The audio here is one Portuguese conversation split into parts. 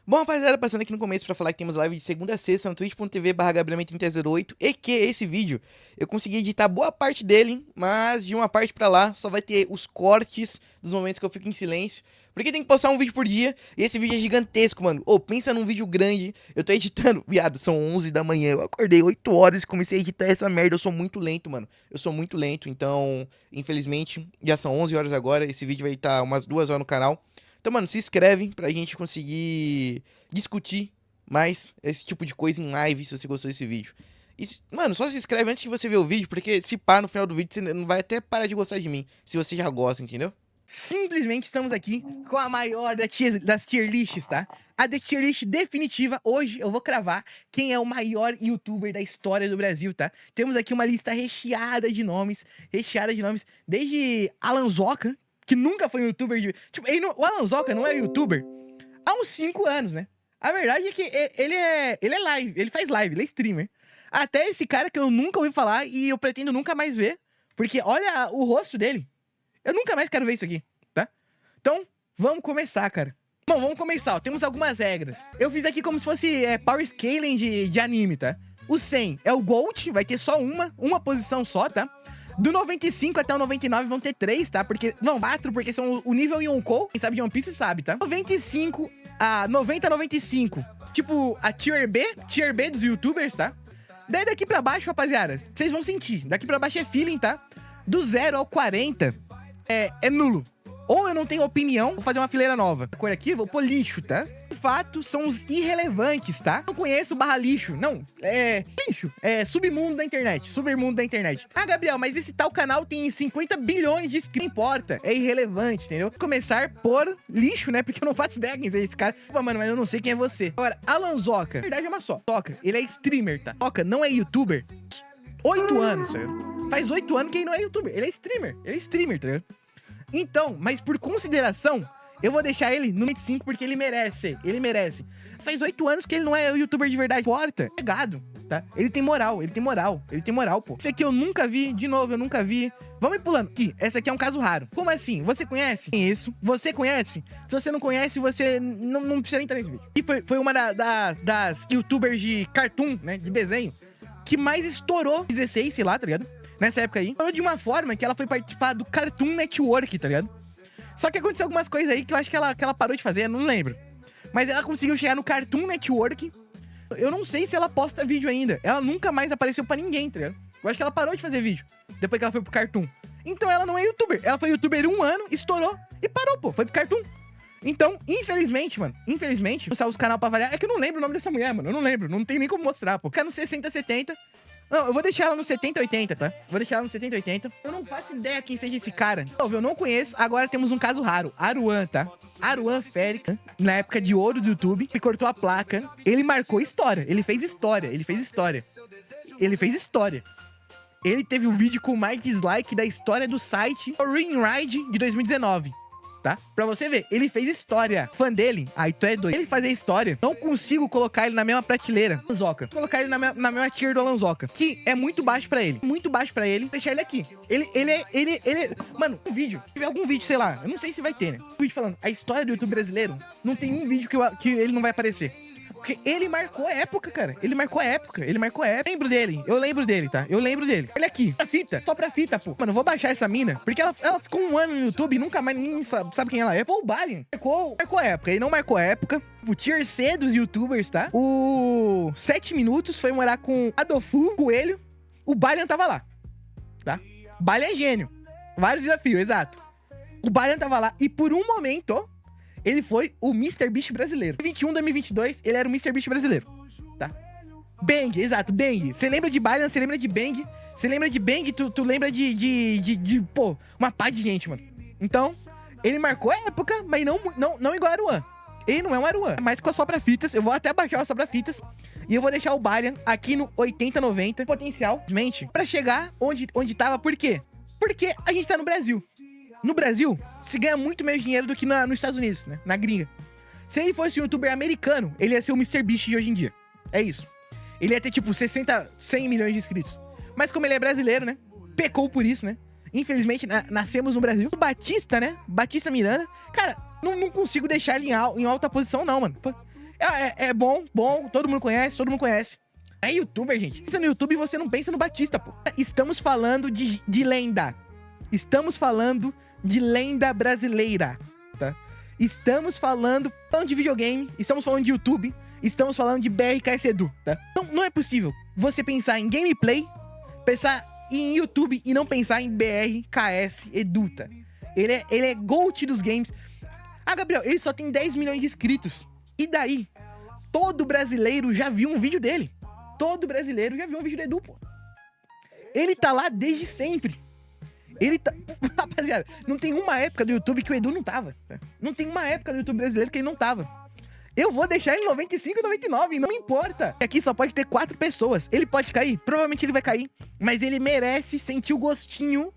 Bom, rapaziada, passando aqui no começo pra falar que temos live de segunda a sexta no twitch.tv/gabrielman3008 e que esse vídeo eu consegui editar boa parte dele, mas de uma parte pra lá só vai ter os cortes dos momentos que eu fico em silêncio, porque tem que postar um vídeo por dia e esse vídeo é gigantesco, mano. Ô, pensa num vídeo grande, eu tô editando, viado, são 11 da manhã, eu acordei 8 horas e comecei a editar essa merda, eu sou muito lento, mano. Eu sou muito lento, então, infelizmente, já são 11 horas agora, esse vídeo vai estar umas 2 horas no canal. Então, mano, se inscreve pra gente conseguir discutir mais esse tipo de coisa em live, se você gostou desse vídeo. E, mano, só se inscreve antes de você ver o vídeo, porque se pá, no final do vídeo você não vai até parar de gostar de mim, se você já gosta, entendeu? Simplesmente estamos aqui com a maior das tier lists, tá? A tier list definitiva. Hoje eu vou cravar quem é o maior youtuber da história do Brasil, tá? Temos aqui uma lista recheada de nomes, desde Alan Zoca, que nunca foi um youtuber de... Tipo, o Alan Zoca não é youtuber há uns 5 anos, né? A verdade é que ele é live, ele faz live, ele é streamer. Até esse cara que eu nunca ouvi falar e eu pretendo nunca mais ver, porque olha o rosto dele. Eu nunca mais quero ver isso aqui, tá? Então, vamos começar, cara. Bom, vamos começar, ó. Temos algumas regras. Eu fiz aqui como se fosse power scaling de anime, tá? O 100 é o Gold, vai ter só uma posição só, tá? Do 95 até o 99 vão ter 3, tá? Porque, não, 4, porque são o nível Yonkou. Quem sabe de One Piece sabe, tá? 95 a 90 a 95. Tipo, a Tier B dos youtubers, tá? Daí daqui pra baixo, rapaziada, vocês vão sentir. Daqui pra baixo é feeling, tá? Do 0 ao 40 é nulo. Ou eu não tenho opinião, vou fazer uma fileira nova. A cor aqui, vou pôr lixo, tá? De fato, são os irrelevantes, tá? Não conheço barra lixo. Não, lixo. É submundo da internet. Supermundo da internet. Ah, Gabriel, mas esse tal canal tem 50 bilhões de inscritos. Não importa. É irrelevante, entendeu? Vou começar por lixo, né? Porque eu não faço ideia quem é esse cara. Pô, mano, mas eu não sei quem é você. Agora, Alan Zoca. Na verdade é uma só. Zoca, ele é streamer, tá? Zoca não é youtuber. 8 anos, sério. Faz 8 anos que ele não é youtuber. Ele é streamer. Ele é streamer, tá ligado? Então, mas por consideração, eu vou deixar ele no 25 porque ele merece. Ele merece. Faz 8 anos que ele não é youtuber de verdade. Porta, é gado, tá? Ele tem moral, pô. Esse aqui eu nunca vi, de novo, eu nunca vi. Vamos ir pulando. Aqui, esse aqui é um caso raro. Como assim? Você conhece? Isso. Você conhece? Se você não conhece, você não precisa nem estar nesse vídeo. E foi uma das youtubers de cartoon, né? De desenho, que mais estourou 16, sei lá, tá ligado? Nessa época aí, falou de uma forma que ela foi participar do Cartoon Network, tá ligado? Só que aconteceu algumas coisas aí que eu acho que ela parou de fazer, eu não lembro. Mas ela conseguiu chegar no Cartoon Network. Eu não sei se ela posta vídeo ainda. Ela nunca mais apareceu pra ninguém, tá ligado? Eu acho que ela parou de fazer vídeo depois que ela foi pro Cartoon. Então ela não é youtuber. Ela foi youtuber 1 ano, estourou e parou, pô. Foi pro Cartoon. Então, infelizmente, mano, mostrar os canal pra avaliar. É que eu não lembro o nome dessa mulher, mano. Eu não lembro, não tem nem como mostrar, pô. Fica no 60, 70. Não, eu vou deixar ela no 70, 80, tá? Vou deixar ela no 70, 80. Eu não faço ideia quem seja esse cara. Eu não conheço. Agora temos um caso raro. Aruan, tá? Aruan Félix, na época de ouro do YouTube, ele cortou a placa. Ele marcou história. Ele fez história. Ele teve o vídeo com mais dislike da história do site Ringride de 2019. Tá? Pra você ver, ele fez história. Fã dele, aí tu é doido. Ele fazia história. Não consigo colocar ele na mesma prateleira. Alanzoca. Vou colocar ele na mesma tier do Alanzoca, que é muito baixo pra ele. Muito baixo pra ele. Vou deixar ele aqui. Mano, um vídeo. Se tiver algum vídeo, sei lá, eu não sei se vai ter, né? Um vídeo falando a história do YouTube brasileiro. Não tem um vídeo que ele não vai aparecer. Porque ele marcou a época, cara. Ele marcou a época. Eu lembro dele, tá? Olha aqui, pra fita. Só pra fita, pô. Mano, eu vou baixar essa mina, porque ela ficou 1 ano no YouTube e nunca mais ninguém sabe quem ela é. Pô, o Balian marcou a época. Ele não marcou a época. O tier C dos youtubers, tá? O 7 minutos foi morar com Adofu, Coelho. O Balian tava lá, tá? Balian é gênio. Vários desafios, exato. O Balian tava lá e por um momento, ó, ele foi o MrBeast brasileiro. 2021, 2022, ele era o MrBeast brasileiro, tá? Bang, exato, Bang. Você lembra de Balian, você lembra de Bang. Você lembra de Bang, tu lembra pô, uma pá de gente, mano. Então, ele marcou a época, mas não igual a Aruan. Ele não é um Aruan, é mais com a Sopra-Fitas. Eu vou até baixar a Sopra-Fitas e eu vou deixar o Balian aqui no 80, 90. Potencial, pra chegar onde tava. Por quê? Porque a gente tá no Brasil. No Brasil, se ganha muito menos dinheiro do que nos Estados Unidos, né? Na gringa. Se ele fosse um youtuber americano, ele ia ser o MrBeast de hoje em dia. É isso. Ele ia ter, tipo, 60, 100 milhões de inscritos. Mas como ele é brasileiro, né? Pecou por isso, né? Infelizmente, nascemos no Brasil. O Batista, né? Batista Miranda. Cara, não consigo deixar ele em alta posição, não, mano. É bom, todo mundo conhece. É youtuber, gente. Pensa no YouTube e você não pensa no Batista, pô. Estamos falando de lenda. Estamos falando de lenda brasileira, tá? Estamos falando de videogame, estamos falando de YouTube, estamos falando de BRKS Edu, tá? Não é possível você pensar em gameplay, pensar em YouTube e não pensar em BRKS Edu, tá? Ele é GOAT dos games. Ah, Gabriel, ele só tem 10 milhões de inscritos. E daí? Todo brasileiro já viu um vídeo dele. Todo brasileiro já viu um vídeo do Edu, pô. Ele tá lá desde sempre. Ele tá... Rapaziada, não tem uma época do YouTube que o Edu não tava. Tá? Não tem uma época do YouTube brasileiro que ele não tava. Eu vou deixar ele em 95, 99, não me importa. Aqui só pode ter 4 pessoas. Ele pode cair? Provavelmente ele vai cair. Mas ele merece sentir o gostinho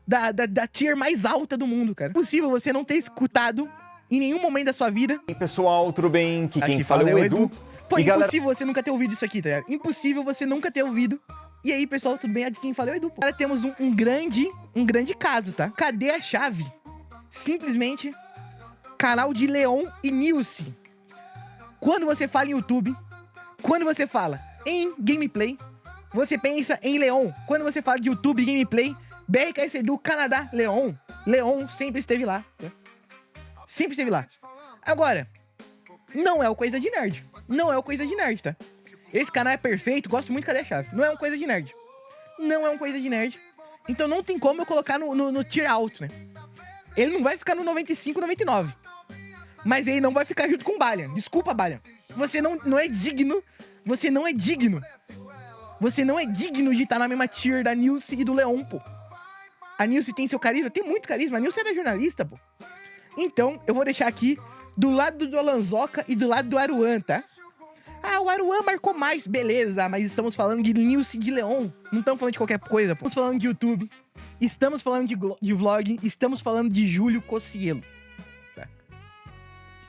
da tier mais alta do mundo, cara. É possível você não ter escutado em nenhum momento da sua vida. E pessoal, tudo bem? Aqui quem Aqui fala é o Edu. Pô, E impossível você nunca ter ouvido isso aqui, tá ligado? Impossível você nunca ter ouvido. E aí, pessoal, tudo bem? Aqui quem fala é o Edu. Agora temos um grande caso, tá? Cadê a chave? Simplesmente, canal de Leon e Nilce. Quando você fala em YouTube, quando você fala em gameplay, você pensa em Leon. Quando você fala de YouTube e gameplay, BRKS Edu, Canadá, Leon. Leon sempre esteve lá, tá? Sempre esteve lá. Agora, não é o Coisa de Nerd. Não é o Coisa de Nerd, tá? Esse canal é perfeito, gosto muito, cadê a chave? Não é uma Coisa de Nerd. Não é uma Coisa de Nerd. Então não tem como eu colocar no tier alto, né? Ele não vai ficar no 95, 99. Mas ele não vai ficar junto com o Balian. Desculpa, Balian. Você não é digno. Você não é digno. Você não é digno de estar na mesma tier da Nilce e do Leon, pô. A Nilce tem seu carisma? Tem muito carisma. A Nilce era jornalista, pô. Então, eu vou deixar aqui do lado do Alanzoca e do lado do Aruan, tá? Ah, o Aruan marcou mais, beleza, mas estamos falando de Nilce e de Leon. Não estamos falando de qualquer coisa, pô. Estamos falando de YouTube, estamos falando de vlog, estamos falando de Júlio Cocielo. Tá?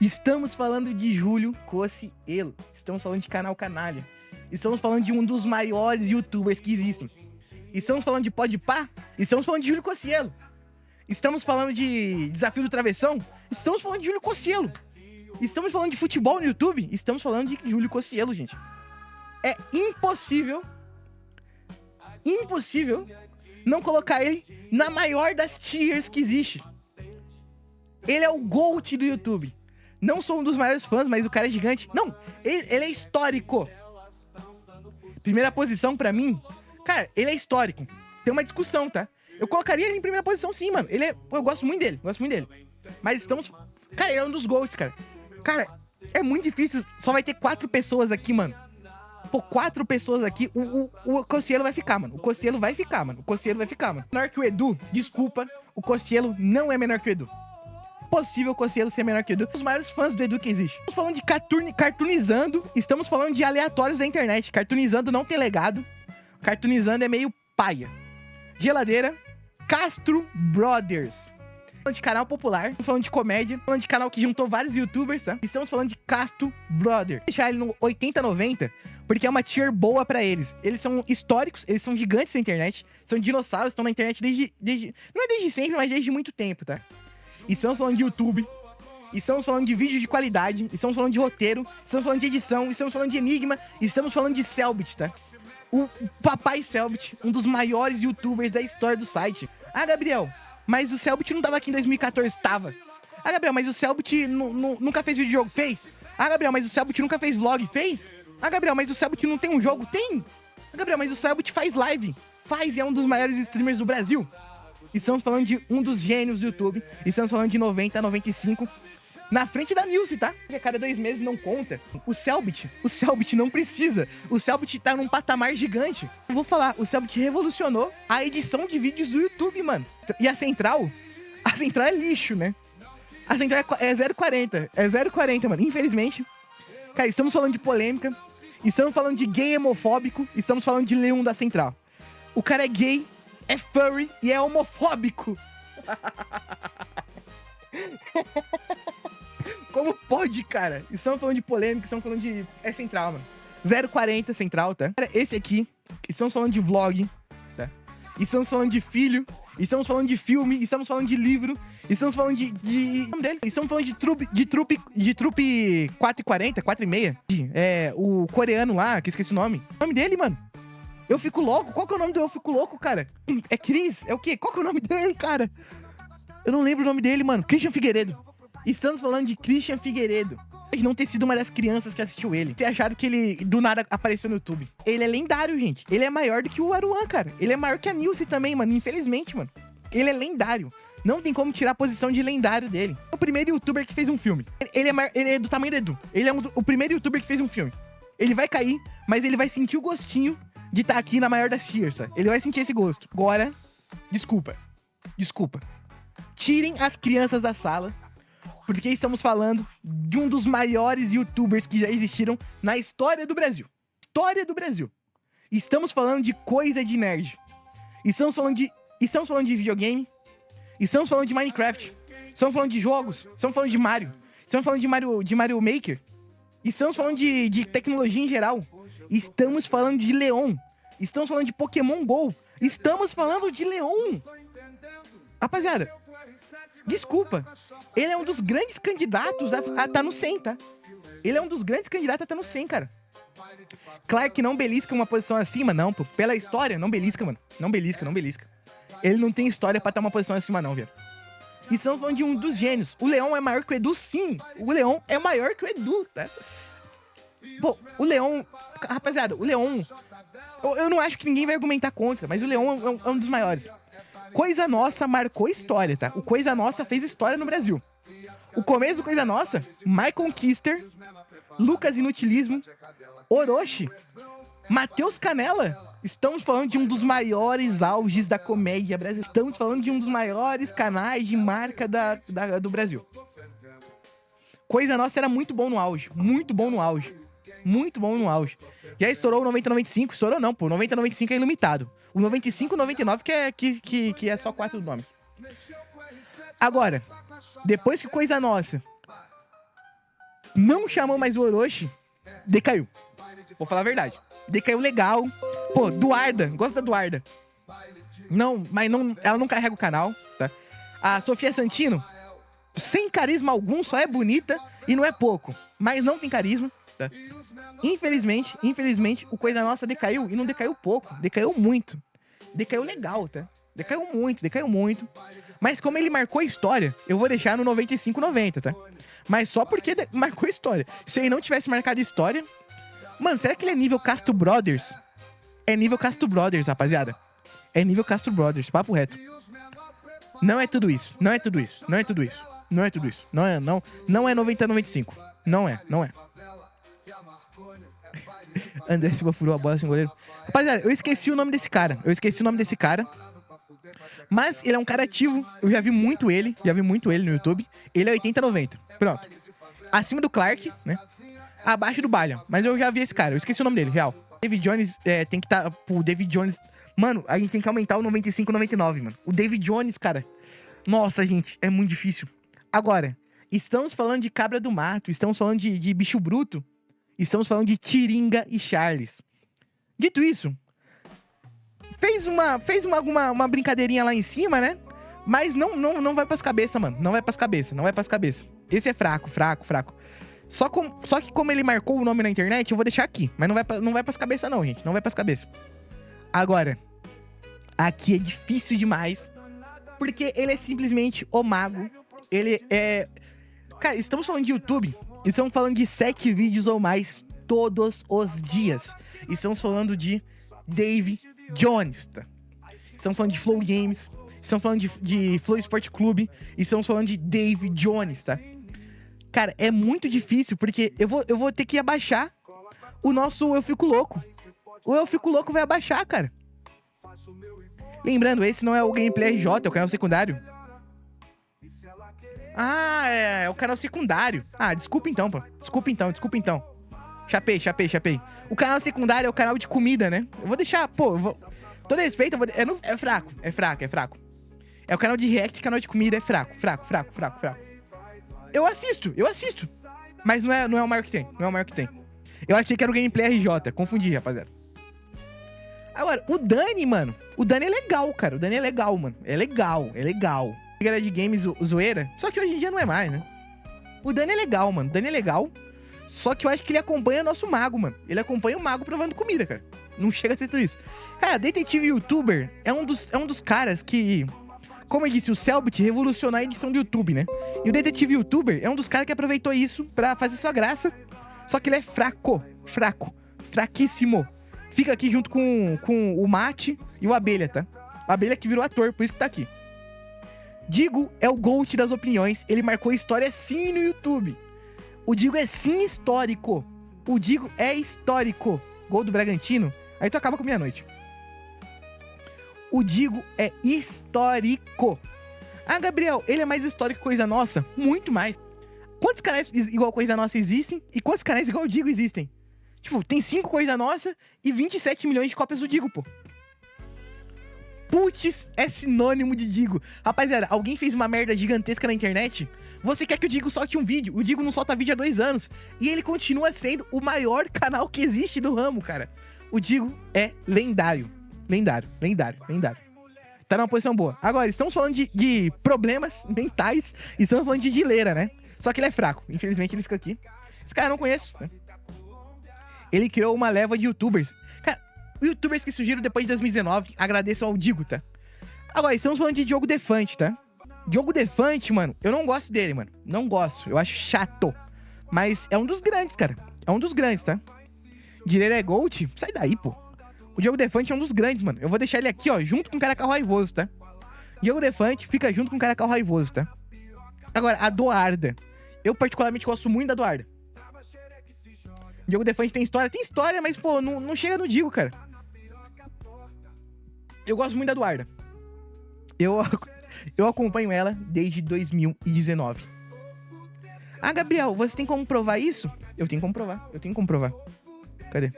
Estamos falando de Júlio Cocielo. Estamos falando de canal Canalha. Estamos falando de um dos maiores youtubers que existem. Estamos falando de Podpah. Estamos falando de Júlio Cocielo. Estamos falando de Desafio do Travessão. Estamos falando de Júlio Cocielo. Estamos falando de futebol no YouTube. Estamos falando de Júlio Cocielo, gente. É impossível não colocar ele na maior das tiers que existe. Ele é o GOAT do YouTube. Não sou um dos maiores fãs, mas o cara é gigante. Não, ele é histórico. Primeira posição pra mim, cara, ele é histórico. Tem uma discussão, tá? Eu colocaria ele em primeira posição sim, mano. Eu gosto muito dele, Mas estamos... Cara, ele é um dos GOATs, cara. Cara, é muito difícil. Só vai ter 4 pessoas aqui, mano. Pô, 4 pessoas aqui. O Cocielo vai ficar, mano. O Cocielo vai ficar, mano. Menor que o Edu, desculpa. O Cocielo não é menor que o Edu. Possível o Cocielo ser menor que o Edu. Os maiores fãs do Edu que existe. Estamos falando de cartoonizando. Estamos falando de aleatórios da internet. Cartoonizando não tem legado. Cartoonizando é meio paia. Geladeira. Castro Brothers. Falando de canal popular, estamos falando de comédia, falando de canal que juntou vários youtubers, tá? Estamos falando de Castro Brothers. Vou deixar ele no 80, 90, porque é uma tier boa pra eles. Eles são históricos, eles são gigantes na internet, são dinossauros, estão na internet desde não é desde sempre, mas desde muito tempo, tá? E estamos falando de YouTube, estamos falando de vídeo de qualidade, estamos falando de roteiro, estamos falando de edição, estamos falando de enigma, estamos falando de Cellbit, tá? O Papai Cellbit, um dos maiores youtubers da história do site. Ah, Gabriel, mas o Cellbit não tava aqui em 2014, tava. Ah, Gabriel, mas o Cellbit nunca fez videojogo, fez. Ah, Gabriel, mas o Cellbit nunca fez vlog, fez. Ah, Gabriel, mas o Cellbit não tem um jogo, tem. Ah, Gabriel, mas o Cellbit faz live, faz e é um dos maiores streamers do Brasil. Estamos falando de um dos gênios do YouTube, estamos falando de 90, 95, na frente da Nilce, tá? Porque a cada 2 meses não conta. O Cellbit não precisa. O Cellbit tá num patamar gigante. Eu vou falar, o Cellbit revolucionou a edição de vídeos do YouTube, mano. E a central é lixo, né? A central é 0,40. É 0,40, mano. Infelizmente. Cara, estamos falando de polêmica. Estamos falando de gay homofóbico. Estamos falando de Leão da Central. O cara é gay, é furry e é homofóbico. Como pode, cara? Estamos falando de polêmica, estamos falando de... É central, mano. 0,40 central, tá? Esse aqui, estamos falando de vlog, tá? Estamos falando de filho, estamos falando de filme, estamos falando de livro, Estamos falando o nome dele? Estamos falando de Trupe 440, 4,5. O coreano lá, que eu esqueci o nome. O nome dele, mano? Eu Fico Louco? Qual que é o nome do Eu Fico Louco, cara? É Cris? É o quê? Qual que é o nome dele, cara? Eu não lembro o nome dele, mano. Christian Figueiredo. Estamos falando de Christian Figueiredo. Pode não ter sido uma das crianças que assistiu ele. Ter achado que ele, do nada, apareceu no YouTube. Ele é lendário, gente. Ele é maior do que o Aruan, cara. Ele é maior que a Nilce também, mano. Infelizmente, mano. Ele é lendário. Não tem como tirar a posição de lendário dele. É o primeiro youtuber que fez um filme. Ele é do tamanho do Edu. Ele é o primeiro youtuber que fez um filme. Ele vai cair, mas ele vai sentir o gostinho de estar aqui na maior das tiers, sabe? Ele vai sentir esse gosto. Agora, desculpa. Tirem as crianças da sala, porque estamos falando de um dos maiores youtubers que já existiram na história do Brasil. Estamos falando de coisa de nerd. Estamos falando de videogame. Estamos falando de Minecraft. Estamos falando de jogos. Estamos falando de Mario. Estamos falando de Mario Maker. Estamos falando de tecnologia em geral. Estamos falando de Leon. Estamos falando de Pokémon GO. Estamos falando de Leon. Rapaziada, desculpa. Ele é um dos grandes candidatos a estar no 100, tá? Ele é um dos grandes candidatos a estar no 100, cara. Claro que não belisca uma posição acima, não, pô. Pela história, não belisca, mano. Não belisca. Ele não tem história pra estar uma posição acima, não, velho. E estamos falando de um dos gênios. O Leon é maior que o Edu, sim. O Leon é maior que o Edu, tá? Pô, o Leon... Rapaziada, o Leon... Eu não acho que ninguém vai argumentar contra, mas o Leon é um dos maiores. Coisa Nossa marcou história, tá? O Coisa Nossa fez história no Brasil. O começo do Coisa Nossa, Michael Kister, Lucas Inutilismo, Orochi, Matheus Canella. Estamos falando de um dos maiores auges da comédia brasileira. Estamos falando de um dos maiores canais de marca do Brasil. Coisa Nossa era muito bom no auge. Já estourou o 90-95. Estourou não, pô. O 90-95 é ilimitado. O 95-99 que é só 4 nomes. Agora, depois que Coisa Nossa não chamou mais o Orochi, decaiu. Vou falar a verdade. Decaiu legal. Pô, Duarda. Gosto da Duarda. Não, mas não, ela não carrega o canal, tá? A Sofia Santino, sem carisma algum, só é bonita e não é pouco. Mas não tem carisma, tá? Infelizmente, o Coisa Nossa decaiu. E não decaiu pouco. Decaiu muito. Decaiu legal, tá? Decaiu muito. Mas como ele marcou a história, eu vou deixar no 95-90, tá? Mas só porque marcou a história. Se ele não tivesse marcado a história... Mano, será que ele é nível Castro Brothers? É nível Castro Brothers, rapaziada. É nível Castro Brothers, papo reto. Não é tudo isso. Não é 90-95. Não é. André Silva furou a bola sem goleiro. Rapaziada, eu esqueci o nome desse cara. Mas ele é um cara ativo. Eu já vi muito ele no YouTube. Ele é 80-90. Pronto. Acima do Clark, né? Abaixo do Balha. Mas eu já vi esse cara. Eu esqueci o nome dele, real. David Jones tem que estar... Pô, David Jones... Mano, a gente tem que aumentar o 95-99, mano. O David Jones, cara... Nossa, gente, é muito difícil. Agora, estamos falando de Cabra do Mato. Estamos falando de Bicho Bruto. Estamos falando de Tiringa e Charles. Dito isso... Fez uma brincadeirinha lá em cima, né? Mas não vai pras cabeças, mano. Não vai pras cabeças. Esse é fraco. Só que como ele marcou o nome na internet, eu vou deixar aqui. Mas não vai pras cabeças não, gente. Não vai pras cabeças. Agora, aqui é difícil demais. Porque ele é simplesmente o mago. Ele é... Cara, estamos falando de YouTube. Estamos falando de 7 vídeos ou mais todos os dias. Estamos falando de Dave Jones, tá? Estamos falando de Flow Games. Estamos falando de Flow Sport Clube. Estamos falando de Dave Jones, tá? Cara, é muito difícil, porque eu vou ter que abaixar o nosso Eu Fico Louco. O Eu Fico Louco vai abaixar, cara. Lembrando, esse não é o Gameplay RJ, é o canal secundário. Ah, é o canal secundário. Ah, desculpa então, pô. Desculpa então. Chapei. O canal secundário é o canal de comida, né? Eu vou deixar, pô, todo respeito, é fraco. É o canal de react, canal de comida, é fraco. Eu assisto. Mas não é o maior que tem. Eu achei que era o Gameplay RJ. Confundi, rapaziada. Agora, o Dani, mano. O Dani é legal, cara. Mano. É legal. Era de games o zoeira, só que hoje em dia não é mais, né? O Dani é legal, mano. O Dani é legal. Só que eu acho que ele acompanha nosso mago, mano. Ele acompanha o mago provando comida, cara. Não chega a ser tudo isso. Cara, detetive youtuber é um dos caras que, como eu disse, o Selbit revolucionou a edição do YouTube, né? E o detetive youtuber é um dos caras que aproveitou isso pra fazer sua graça. Só que ele é fraco. Fraquíssimo. Fica aqui junto com o Mate e o Abelha, tá? O Abelha que virou ator, por isso que tá aqui. Digo é o GOAT das opiniões. Ele marcou história sim no YouTube. O Digo é sim histórico. O Digo é histórico. Gol do Bragantino. Aí tu acaba com meia-noite. O Digo é histórico. Ah, Gabriel, ele é mais histórico que Coisa Nossa? Muito mais. Quantos canais igual Coisa Nossa existem? E quantos canais igual o Digo existem? Tipo, tem 5 Coisa Nossa e 27 milhões de cópias do Digo, pô. Putz, é sinônimo de Digo. Rapaziada, alguém fez uma merda gigantesca na internet? Você quer que o Digo solte um vídeo? O Digo não solta vídeo há 2 anos. E ele continua sendo o maior canal que existe do ramo, cara. O Digo é lendário. Lendário. Tá numa posição boa. Agora, estamos falando de problemas mentais. E estamos falando de dileira, né? Só que ele é fraco. Infelizmente, ele fica aqui. Esse cara eu não conheço, né? Ele criou uma leva de youtubers. Cara, youtubers que surgiram depois de 2019, agradeço ao Digo, tá? Agora, estamos falando de Diogo Defante, tá? Diogo Defante, mano, eu não gosto dele, mano. Não gosto, eu acho chato. Mas é um dos grandes, cara. É um dos grandes, tá? Direito é Gold? Sai daí, pô. O Diogo Defante é um dos grandes, mano. Eu vou deixar ele aqui, ó, junto com o Caracal Raivoso, tá? Diogo Defante fica junto com o Caracal Raivoso, tá? Agora, a Doarda. Eu particularmente gosto muito da Doarda. Diogo Defante tem história, mas, pô, não chega no Digo, cara. Eu gosto muito da Doarda. Eu acompanho ela desde 2019. Ah, Gabriel, você tem como provar isso? Eu tenho como provar. Cadê?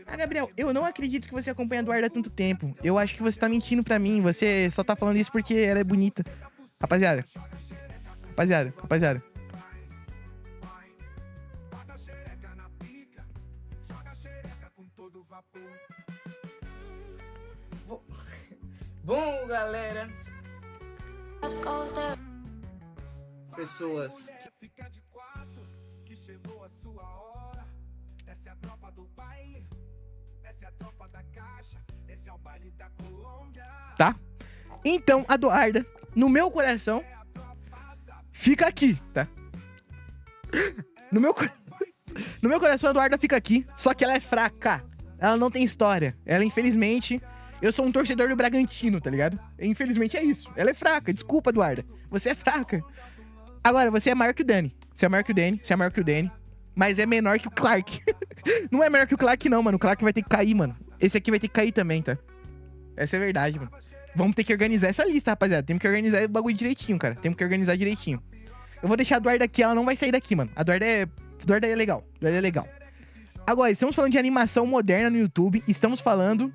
Ah, Gabriel, eu não acredito que você acompanha a Doarda há tanto tempo. Eu acho que você tá mentindo pra mim. Você só tá falando isso porque ela é bonita. Rapaziada. Bom, galera. Pessoas. Tá? Então, a Doarda, no meu coração, fica aqui, tá? No meu coração, a Doarda fica aqui, só que ela é fraca. Ela não tem história. Ela, infelizmente... Eu sou um torcedor do Bragantino, tá ligado? Infelizmente é isso. Ela é fraca. Desculpa, Eduarda. Você é fraca. Agora, você é maior que o Dani. Você é maior que o Dani. Mas é menor que o Clark. Não é menor que o Clark, não, mano. O Clark vai ter que cair, mano. Esse aqui vai ter que cair também, tá? Essa é a verdade, mano. Vamos ter que organizar essa lista, rapaziada. Temos que organizar o bagulho direitinho, cara. Temos que organizar direitinho. Eu vou deixar a Eduarda aqui. Ela não vai sair daqui, mano. A Eduarda é legal. Agora, estamos falando de animação moderna no YouTube. Estamos falando...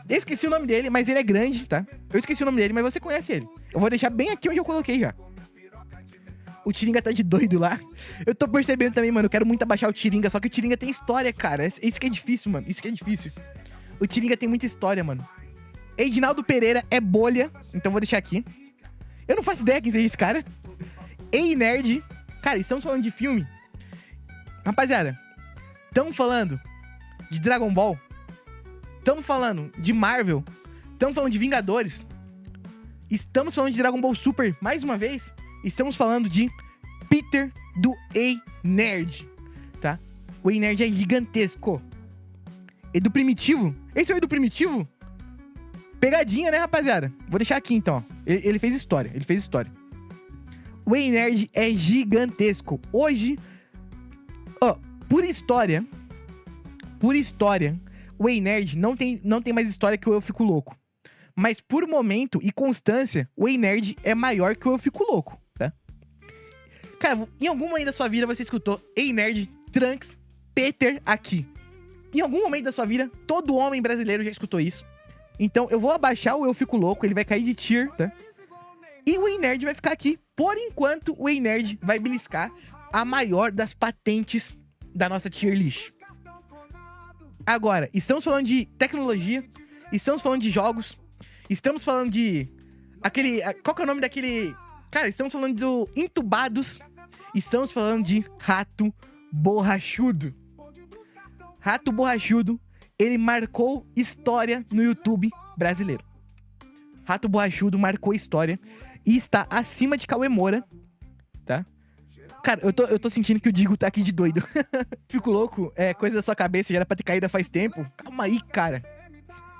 Eu esqueci o nome dele, mas ele é grande, tá? Eu esqueci o nome dele, mas você conhece ele. Eu vou deixar bem aqui onde eu coloquei já. O Tiringa tá de doido lá. Eu tô percebendo também, mano. Eu quero muito abaixar o Tiringa, só que o Tiringa tem história, cara. Isso que é difícil, mano. O Tiringa tem muita história, mano. Edinaldo Pereira é bolha, então vou deixar aqui. Eu não faço ideia quem seja esse cara. Ei, nerd. Cara, estamos falando de filme. Rapaziada, estamos falando de Dragon Ball. Estamos falando de Marvel. Estamos falando de Vingadores. Estamos falando de Dragon Ball Super mais uma vez. Estamos falando de Peter do Ei Nerd, tá? O Ei Nerd é gigantesco. E do Primitivo. Esse é o Ei do Primitivo? Pegadinha, né, rapaziada? Vou deixar aqui, então. Ele fez história. O Ei Nerd é gigantesco. Hoje, por história, o Ei Nerd não tem mais história que o Eu Fico Louco. Mas por momento e constância, o Ei Nerd é maior que o Eu Fico Louco, tá? Cara, em algum momento da sua vida você escutou Ei Nerd, Trunks, Peter aqui. Em algum momento da sua vida, todo homem brasileiro já escutou isso. Então eu vou abaixar o Eu Fico Louco, ele vai cair de tier, tá? E o Ei Nerd vai ficar aqui. Por enquanto, o Ei Nerd vai beliscar a maior das patentes da nossa tier list. Agora, estamos falando de tecnologia, estamos falando de jogos, estamos falando de Qual que é o nome daquele... Cara, estamos falando do Entubados. Estamos falando de Rato Borrachudo. Rato Borrachudo, ele marcou história no YouTube brasileiro. Rato Borrachudo marcou história e está acima de Cauê Moura, tá? Cara, eu tô sentindo que o Digo tá aqui de doido. Fico louco, coisa da sua cabeça, já era pra ter caído faz tempo. Calma aí, cara.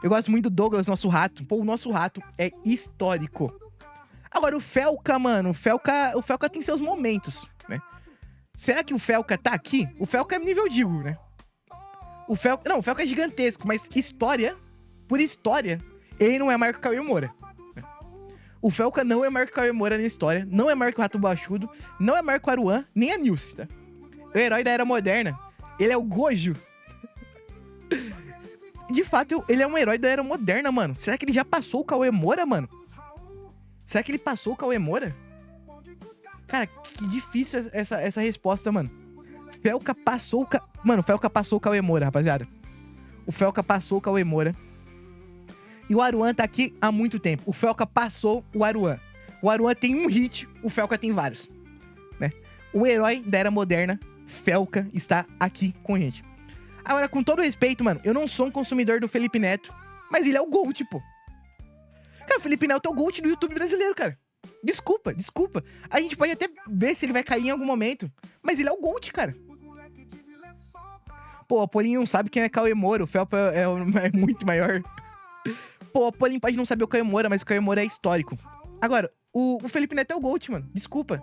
Eu gosto muito do Douglas, nosso rato. Pô, o nosso rato é histórico. Agora, o Felca, mano, o Felca tem seus momentos, né? Será que o Felca tá aqui? O Felca é nível Digo, né? O Felca é gigantesco, mas por história, ele não é maior que o Cauê Moura. O Felca não é maior que o Cauê Moura na história, não é maior que o Rato Borrachudo, não é maior que o Aruan, nem a Nilce, tá? O herói da Era Moderna, ele é o Gojo. De fato, ele é um herói da Era Moderna, mano. Será que ele já passou o Cauê Moura, mano? Será que ele passou o Cauê Moura? Cara, que difícil essa resposta, mano. Felca passou Mano, o Felca passou o Cauê Moura, rapaziada. O Felca passou o Cauê Moura. E o Aruan tá aqui há muito tempo. O Felca passou o Aruan. O Aruan tem um hit, o Felca tem vários, né? O herói da Era Moderna, Felca, está aqui com a gente. Agora, com todo respeito, mano, eu não sou um consumidor do Felipe Neto, mas ele é o GOAT, pô. Cara, o Felipe Neto é o GOAT do YouTube brasileiro, cara. Desculpa. A gente pode até ver se ele vai cair em algum momento, mas ele é o GOAT, cara. Pô, o Apolinho não sabe quem é Cauê Moura, o Felpa é muito maior. Pô, o Apolinho pode não saber o Cauê Moura, mas o Cauê Moura é histórico. Agora, o Felipe Neto é o GOAT, mano. Desculpa.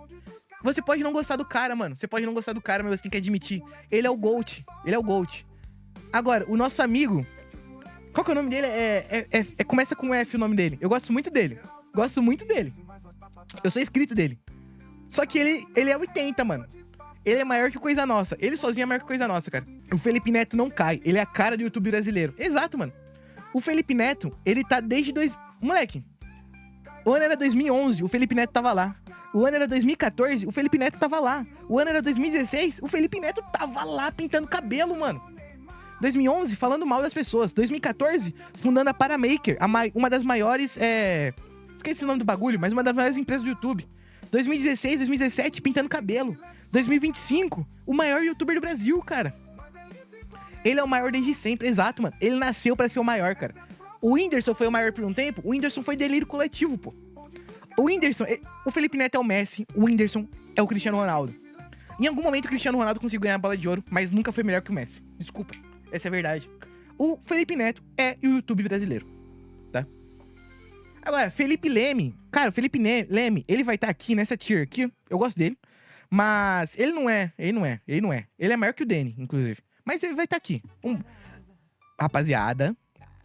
Você pode não gostar do cara, mano. Você pode não gostar do cara, mas você tem que admitir. Ele é o GOAT. Ele é o GOAT. Agora, o nosso amigo... Qual que é o nome dele? Começa com F o nome dele. Eu gosto muito dele. Eu sou inscrito dele. Só que ele é 80, mano. Ele é maior que Coisa Nossa. Ele sozinho é maior que Coisa Nossa, cara. O Felipe Neto não cai. Ele é a cara do YouTube brasileiro. Exato, mano. O Felipe Neto, ele tá desde... Moleque, o ano era 2011, o Felipe Neto tava lá. O ano era 2014, o Felipe Neto tava lá. O ano era 2016, o Felipe Neto tava lá pintando cabelo, mano. 2011, falando mal das pessoas. 2014, fundando a Paramaker, uma das maiores... Esqueci o nome do bagulho, mas uma das maiores empresas do YouTube. 2016, 2017, pintando cabelo. 2025, o maior youtuber do Brasil, cara. Ele é o maior desde sempre, exato, mano. Ele nasceu pra ser o maior, cara. O Whindersson foi o maior por um tempo, o Whindersson foi delírio coletivo, pô. O Whindersson, o Felipe Neto é o Messi, o Whindersson é o Cristiano Ronaldo. Em algum momento o Cristiano Ronaldo conseguiu ganhar a bola de ouro, mas nunca foi melhor que o Messi. Desculpa, essa é a verdade. O Felipe Neto é o YouTube brasileiro, tá? Agora, Felipe Leme. Cara, o Felipe Leme, ele vai estar aqui nessa tier aqui. Eu gosto dele. Mas ele não é. Ele é maior que o Danny, inclusive. Mas ele vai estar aqui. Rapaziada,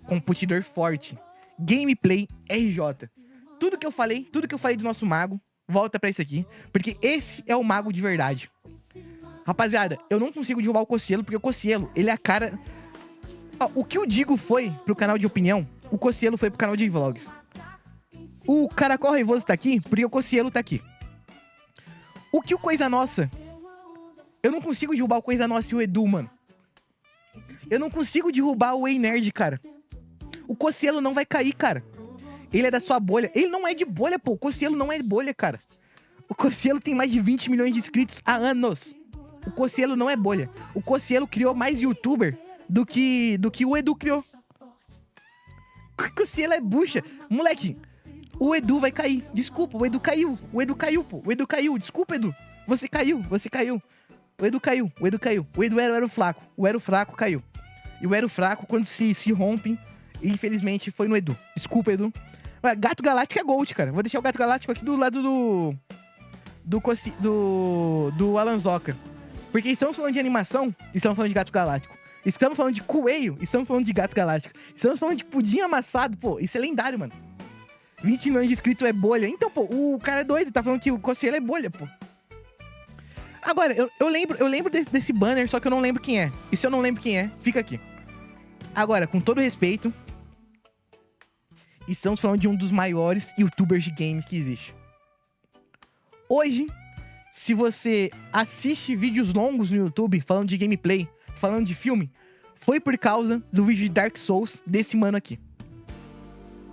competidor forte. Gameplay RJ. Tudo que eu falei do nosso mago, volta pra isso aqui. Porque esse é o mago de verdade. Rapaziada, eu não consigo derrubar o Cocielo, porque o Cocielo, ele é a cara... Ó, o que o Digo foi pro canal de opinião, o Cocielo foi pro canal de vlogs. O Caracol Raivoso tá aqui, porque o Cocielo tá aqui. O que o Coisa Nossa... Eu não consigo derrubar o Coisa Nossa e o Edu, mano. Eu não consigo derrubar o Ei Nerd, cara. O Cocielo não vai cair, cara. Ele é da sua bolha. Ele não é de bolha, pô. O Cocielo não é de bolha, cara. O Cocielo tem mais de 20 milhões de inscritos há anos. O Cocielo não é bolha. O Cocielo criou mais youtuber do que o Edu criou. O Cocielo é bucha. Moleque, o Edu vai cair. Desculpa, o Edu caiu. O Edu caiu, pô. O Edu caiu. Desculpa, Edu. Você caiu. O Edu caiu. O Edu era o fraco. O Ero Fraco caiu. E o Ero Fraco, quando se rompe, infelizmente foi no Edu. Desculpa, Edu. Gato Galáctico é Gold, cara. Vou deixar o Gato Galáctico aqui do lado do Alanzoca. Porque estamos falando de animação e estamos falando de Gato Galáctico. Estamos falando de coelho e estamos falando de Gato Galáctico. Estamos falando de pudim amassado, pô. Isso é lendário, mano. 20 milhões de inscritos é bolha. Então, pô, o cara é doido. Tá falando que o Cocielo é bolha, pô. Agora, eu lembro desse banner, só que eu não lembro quem é. E se eu não lembro quem é, fica aqui. Agora, com todo respeito, estamos falando de um dos maiores youtubers de games que existe. Hoje, se você assiste vídeos longos no YouTube, falando de gameplay, falando de filme, foi por causa do vídeo de Dark Souls desse mano aqui.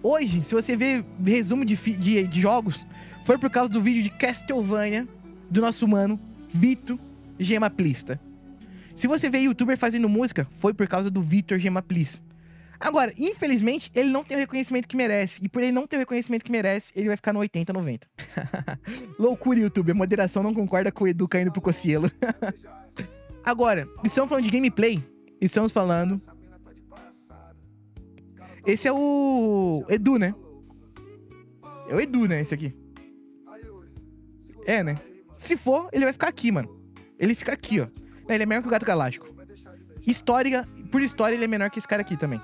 Hoje, se você ver resumo de jogos, foi por causa do vídeo de Castlevania do nosso mano Vitor Gemaplista. Se você vê youtuber fazendo música, foi por causa do Vitor Gemaplista. Agora, infelizmente, ele não tem o reconhecimento que merece. E por ele não ter o reconhecimento que merece, ele vai ficar no 80, 90. Loucura, YouTube. A moderação não concorda com o Edu caindo pro Cocielo. Agora, estamos falando de gameplay. Estamos falando... Esse é o Edu, né? É o Edu, né? Esse aqui. É, né? Se for, ele vai ficar aqui, mano. Ele fica aqui, ó. Ele é menor que o Gato Galáctico. Por história, ele é menor que esse cara aqui também.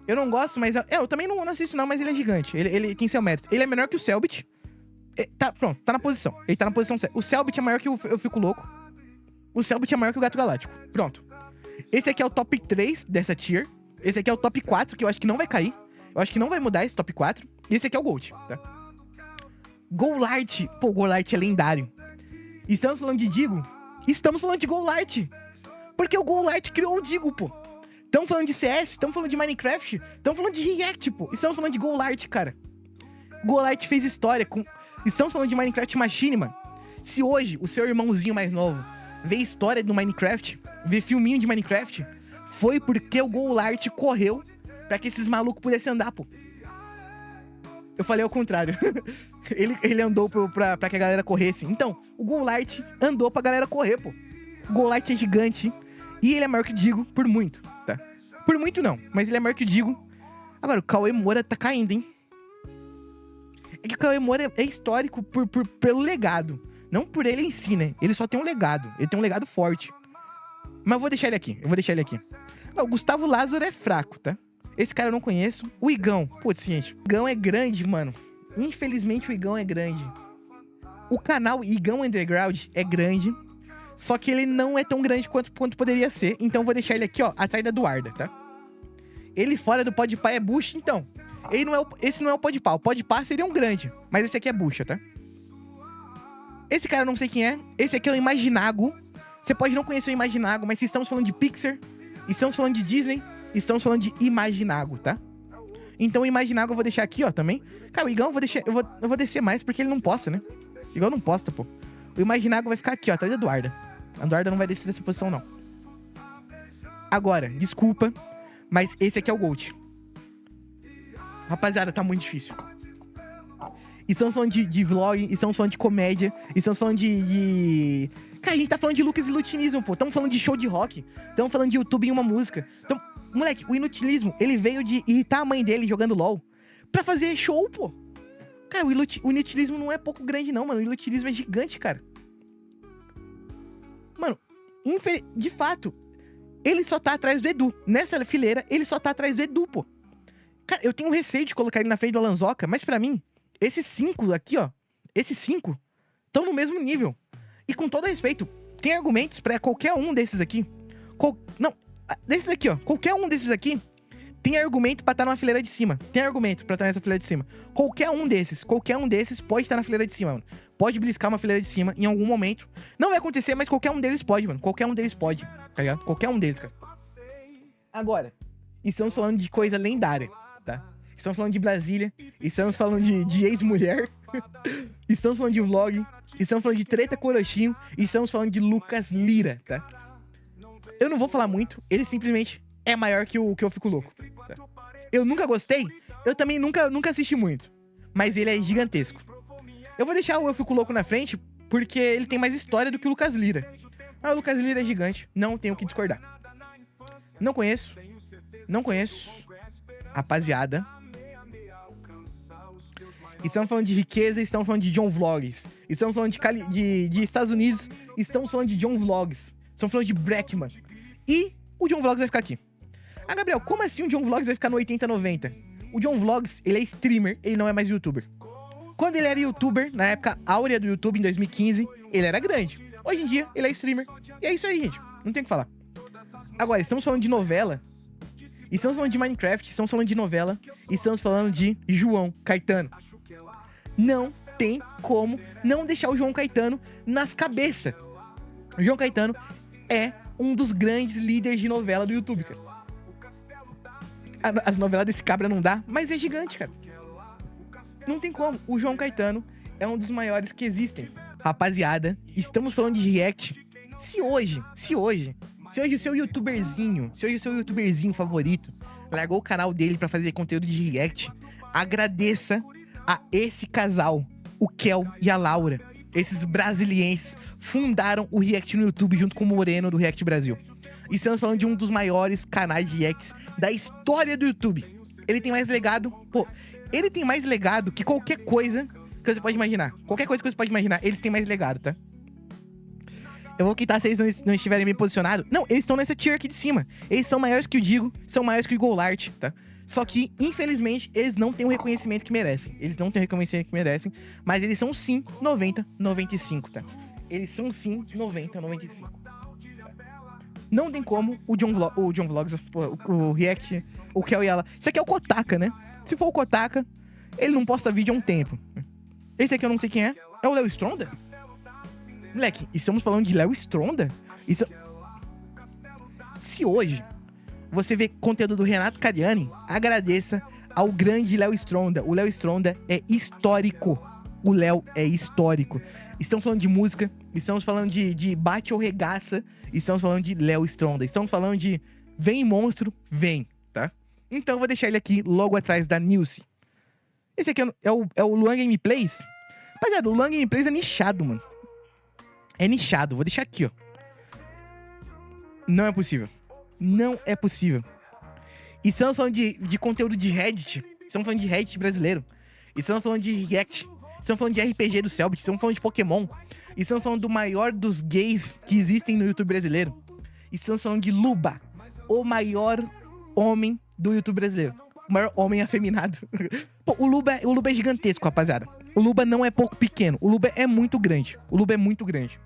Eu não gosto, mas... eu também não assisto não, mas ele é gigante. Ele tem seu mérito. Ele é menor que o Cellbit. Pronto, tá na posição. Ele tá na posição certa. O Cellbit é maior que Eu Fico Louco. O Cellbit é maior que o Gato Galáctico. Pronto. Esse aqui é o top 3 dessa tier. Esse aqui é o top 4, que eu acho que não vai cair. Eu acho que não vai mudar esse top 4. E esse aqui é o Gold, tá? Golart. Pô, o Golart é lendário. Estamos falando de Digo? Estamos falando de Golart. Porque o Golart criou o Digo, pô. Estamos falando de CS, estamos falando de Minecraft, estamos falando de React, pô. Estamos falando de Golart, cara. Golart fez história com... Estamos falando de Minecraft Machine, mano. Se hoje o seu irmãozinho mais novo vê história do Minecraft, vê filminho de Minecraft, foi porque o Golart correu pra que esses malucos pudessem andar, pô. Eu falei ao contrário. ele andou pra que a galera corresse. Então, o Golart andou pra galera correr, pô. O Golart é gigante e ele é maior que o Digo por muito, tá? Por muito não, mas ele é maior que o Digo. Agora, o Cauê Moura tá caindo, hein? É que o Cauê Moura é histórico pelo legado. Não por ele em si, né? Ele só tem um legado. Ele tem um legado forte. Mas eu vou deixar ele aqui. O Gustavo Lázaro é fraco, tá? Esse cara eu não conheço. O Igão. Putz, gente. O Igão é grande, mano. Infelizmente o Igão é grande. O canal Igão Underground é grande. Só que ele não é tão grande quanto poderia ser. Então eu vou deixar ele aqui, ó, atrás da Eduarda, tá? Ele fora do Podpah é bucha, então. Esse não é o Podpah. O Podpah seria um grande. Mas esse aqui é bucha, tá? Esse cara eu não sei quem é. Esse aqui é o Imaginago. Você pode não conhecer o Imaginago, mas se estamos falando de Pixar, estamos falando de Disney, estamos falando de Imaginago, tá? Então o Imaginago eu vou deixar aqui, ó, também. Cara, o Igão eu vou descer mais porque ele não posta, né? O Igão não posta, pô. O Imaginago vai ficar aqui, ó, atrás da Eduarda. A Eduarda não vai descer dessa posição, não. Agora, desculpa, mas esse aqui é o Gold. Rapaziada, tá muito difícil. Estamos falando de vlog, estamos falando de comédia, estamos falando de... Cara, a gente tá falando de Lucas Ilutilismo, pô. Estamos falando de show de rock. Estamos falando de YouTube em uma música. Então, moleque, o Inutilismo, ele veio de irritar a mãe dele jogando LOL pra fazer show, pô. Cara, o Inutilismo não é pouco grande, não, mano. O Inutilismo é gigante, cara. Mano, de fato, ele só tá atrás do Edu. Nessa fileira, ele só tá atrás do Edu, pô. Cara, eu tenho receio de colocar ele na frente do Alanzoca, mas pra mim, esses 5 aqui, ó, esses 5 estão no mesmo nível. E com todo respeito, tem argumentos pra qualquer um desses aqui. Não, desses aqui, ó. Qualquer um desses aqui tem argumento pra estar numa fileira de cima. Tem argumento pra estar nessa fileira de cima. Qualquer um desses pode estar na fileira de cima, mano. Pode bliscar uma fileira de cima em algum momento. Não vai acontecer, mas qualquer um deles pode, mano. Qualquer um deles pode, tá ligado? Qualquer um deles, cara. Agora, estamos falando de coisa lendária, tá? Estamos falando de Brasília. Estamos falando de ex-mulher. Estamos falando de vlog. Estamos falando de treta Corochinho. E estamos falando de Lucas Lira, tá? Eu não vou falar muito. Ele simplesmente é maior que o Eu Fico Louco, tá? Eu nunca gostei. Eu também nunca assisti muito. Mas ele é gigantesco. Eu vou deixar o Eu Fico Louco na frente porque ele tem mais história do que o Lucas Lira. Mas o Lucas Lira é gigante. Não tenho o que discordar. Não conheço. Rapaziada. Estamos falando de riqueza, estamos falando de John Vlogs. Estamos falando de Estados Unidos, estamos falando de John Vlogs. Estamos falando de Breckman. E o John Vlogs vai ficar aqui. Ah, Gabriel, como assim o John Vlogs vai ficar no 80, 90? O John Vlogs, ele é streamer, ele não é mais youtuber. Quando ele era youtuber, na época áurea do YouTube, em 2015, ele era grande. Hoje em dia, ele é streamer. E é isso aí, gente. Não tem o que falar. Agora, estamos falando de novela. Estamos falando de Minecraft, estamos falando de novela. Estamos falando de João Caetano. Não tem como não deixar o João Caetano nas cabeças. O João Caetano é um dos grandes líderes de novela do YouTube, cara. As novelas desse cabra não dá, mas é gigante, cara. Não tem como. O João Caetano é um dos maiores que existem. Rapaziada, estamos falando de react. Se hoje o seu youtuberzinho favorito largou o canal dele pra fazer conteúdo de react, agradeça a esse casal, o Kel e a Laura. Esses brasilienses fundaram o react no YouTube junto com o Moreno do React Brasil. E estamos falando de um dos maiores canais de reacts da história do YouTube. Ele tem mais legado, ele tem mais legado que qualquer coisa que você pode imaginar. Qualquer coisa que você pode imaginar, eles têm mais legado, tá? Eu vou quitar se eles não estiverem bem posicionados. Não, eles estão nessa tier aqui de cima. Eles são maiores que o Digo, são maiores que o Golart, tá? Só que, infelizmente, eles não têm o reconhecimento que merecem. Eles não têm o reconhecimento que merecem, mas eles são sim 90, 95, tá? Eles são sim 90, 95. Tá? Não tem como o John Vlogs, o React, o Kel e ela. Isso aqui é o Kotaka, né? Se for o Kotaka, ele não posta vídeo há um tempo. Esse aqui eu não sei quem é. É o Léo Stronda? Moleque, estamos falando de Léo Stronda? Se hoje você vê conteúdo do Renato Cariani, agradeça ao grande Léo Stronda. O Léo Stronda é histórico. O Léo é histórico. Estamos falando de música, estamos falando de bate ou regaça, estamos falando de Léo Stronda. Estamos falando de vem monstro, vem, tá? Então eu vou deixar ele aqui logo atrás da Nilce. Esse aqui é o Luan Gameplays. Rapaziada, o Luan Gameplays é nichado, mano. É nichado. Vou deixar aqui, ó. Não é possível. Não é possível. E estamos falando de conteúdo de Reddit. Estamos falando de Reddit brasileiro. E estamos falando de React. Estamos falando de RPG do Selbit. Estamos falando de Pokémon. E estamos falando do maior dos gays que existem no YouTube brasileiro. E estamos falando de Luba. O maior homem do YouTube brasileiro. O maior homem afeminado. Pô, o Luba é gigantesco, rapaziada. O Luba não é pouco pequeno. O Luba é muito grande. O Luba é muito grande.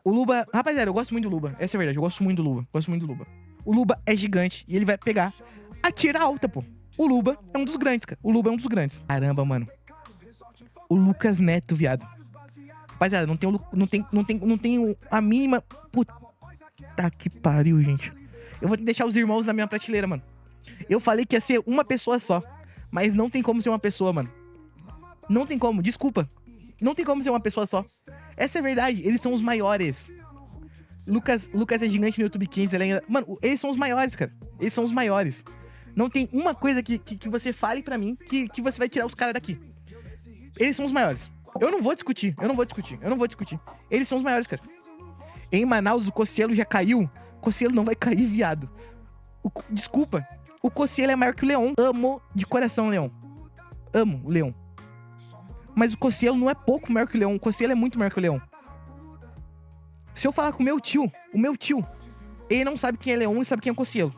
O Luba... Rapaziada, eu gosto muito do Luba. Essa é a verdade. Eu gosto muito do Luba. Gosto muito do Luba. O Luba é gigante e ele vai pegar a tira alta, pô. O Luba é um dos grandes, cara. O Luba é um dos grandes. Caramba, mano. O Lucas Neto, viado. Rapaziada, não tem a mínima... Puta que pariu, gente. Eu vou deixar os irmãos na minha prateleira, mano. Eu falei que ia ser uma pessoa só. Mas não tem como ser uma pessoa, mano. Não tem como, desculpa. Não tem como ser uma pessoa só. Essa é a verdade, eles são os maiores. Lucas é gigante no YouTube 15, mano, eles são os maiores, cara. Eles são os maiores. Não tem uma coisa que você fale pra mim que você vai tirar os caras daqui. Eles são os maiores. Eu não vou discutir. Eles são os maiores, cara. Em Manaus, o Cossielo já caiu. O Cossielo não vai cair, viado. Desculpa. O Cossielo é maior que o Leon. Amo de coração o Leon. Amo o Leon. Mas o Cossielo não é pouco maior que o Leon. O Cossielo é muito maior que o Leon. Se eu falar com o meu tio, ele não sabe quem é Leon e sabe quem é o Cossielo.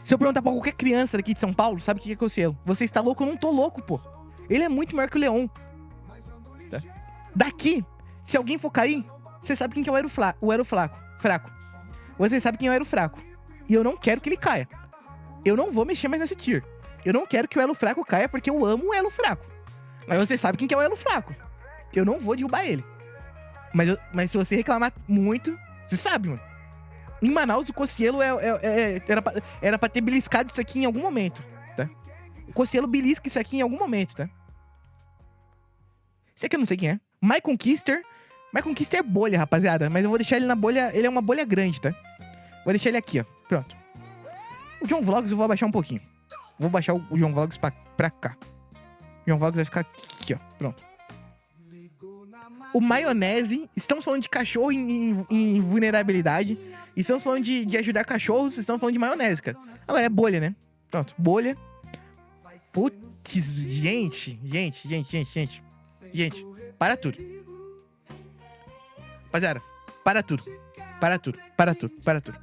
Se eu perguntar pra qualquer criança daqui de São Paulo, sabe quem é Cossielo. Você está louco? Eu não tô louco, pô. Ele é muito maior que o Leon. Tá? Daqui, se alguém for cair, você sabe quem que é o Elo Fraco. Você sabe quem é o Elo Fraco. E eu não quero que ele caia. Eu não vou mexer mais nesse tier. Eu não quero que o Elo Fraco caia porque eu amo o Elo Fraco. Mas você sabe quem que é o Elo Fraco. Eu não vou derrubar ele. Mas se você reclamar muito, você sabe, mano. Em Manaus, o Cossielo era pra ter beliscado isso aqui em algum momento, tá? O Cossielo belisca isso aqui em algum momento, tá? Esse aqui eu não sei quem é. My Conquister é bolha, rapaziada. Mas eu vou deixar ele na bolha. Ele é uma bolha grande, tá? Vou deixar ele aqui, ó. Pronto. O John Vlogs eu vou abaixar um pouquinho. Vou baixar o John Vlogs pra cá. O John Vlogs vai ficar aqui, ó. Pronto. O Maionese. Estamos falando de cachorro em vulnerabilidade. Estamos falando de ajudar cachorros. Estamos falando de maionese, cara. Agora é bolha, né? Pronto. Bolha. Putz, gente. Para tudo. Rapaziada, para tudo.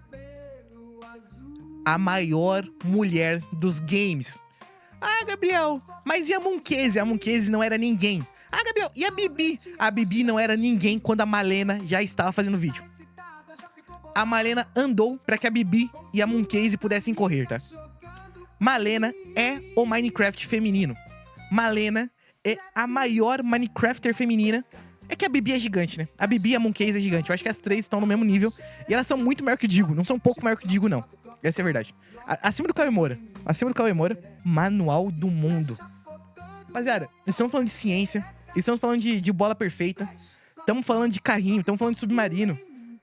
A maior mulher dos games. Ah, Gabriel, mas e a Monkese? A Monkese não era ninguém. Ah, Gabriel, e a Bibi? A Bibi não era ninguém quando a Malena já estava fazendo vídeo. A Malena andou pra que a Bibi e a Monkese pudessem correr, tá? Malena é o Minecraft feminino. Malena é a maior Minecrafter feminina. É que a Bibi é gigante, né? A Bibi e a Monkese é gigante. Eu acho que as três estão no mesmo nível. E elas são muito maior que o Digo. Não são um pouco maior que o Digo, não. Essa é a verdade. Acima do Cauê Moura. Acima do Cauê Moura, Manual do Mundo. Rapaziada, estamos falando de ciência. Estamos falando de bola perfeita. Estamos falando de carrinho. Estamos falando de submarino.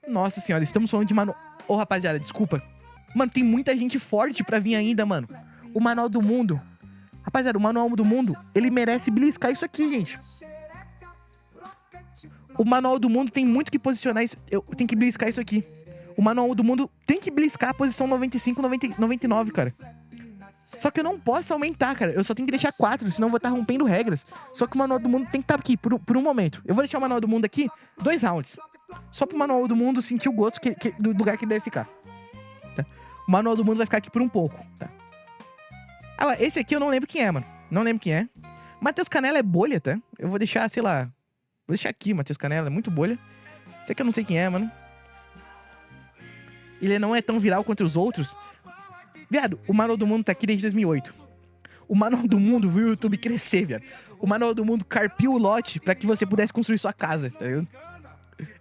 Nossa senhora, estamos falando de manual... Ô, rapaziada, desculpa. Mano, tem muita gente forte pra vir ainda, mano. O Manual do Mundo. Rapaziada, o Manual do Mundo, ele merece beliscar isso aqui, gente. O Manual do Mundo tem muito que posicionar isso. Tem que beliscar isso aqui. O Manual do Mundo tem que beliscar a posição 95, 99, cara. Só que eu não posso aumentar, cara. Eu só tenho que deixar 4, senão eu vou estar rompendo regras. Só que o Manual do Mundo tem que estar aqui por um momento. Eu vou deixar o Manual do Mundo aqui 2 rounds. Só pro Manual do Mundo sentir o gosto do lugar que ele deve ficar. Tá? O Manual do Mundo vai ficar aqui por um pouco, tá? Agora, esse aqui eu não lembro quem é, mano. Não lembro quem é. Matheus Canella é bolha, tá? Eu vou deixar, sei lá... Vou deixar aqui, Matheus Canella. É muito bolha. Esse aqui eu não sei quem é, mano. Ele não é tão viral quanto os outros. Viado, o Manual do Mundo tá aqui desde 2008. O Manual do Mundo viu o YouTube crescer, viado. O Manual do Mundo carpiu o lote pra que você pudesse construir sua casa, tá ligado?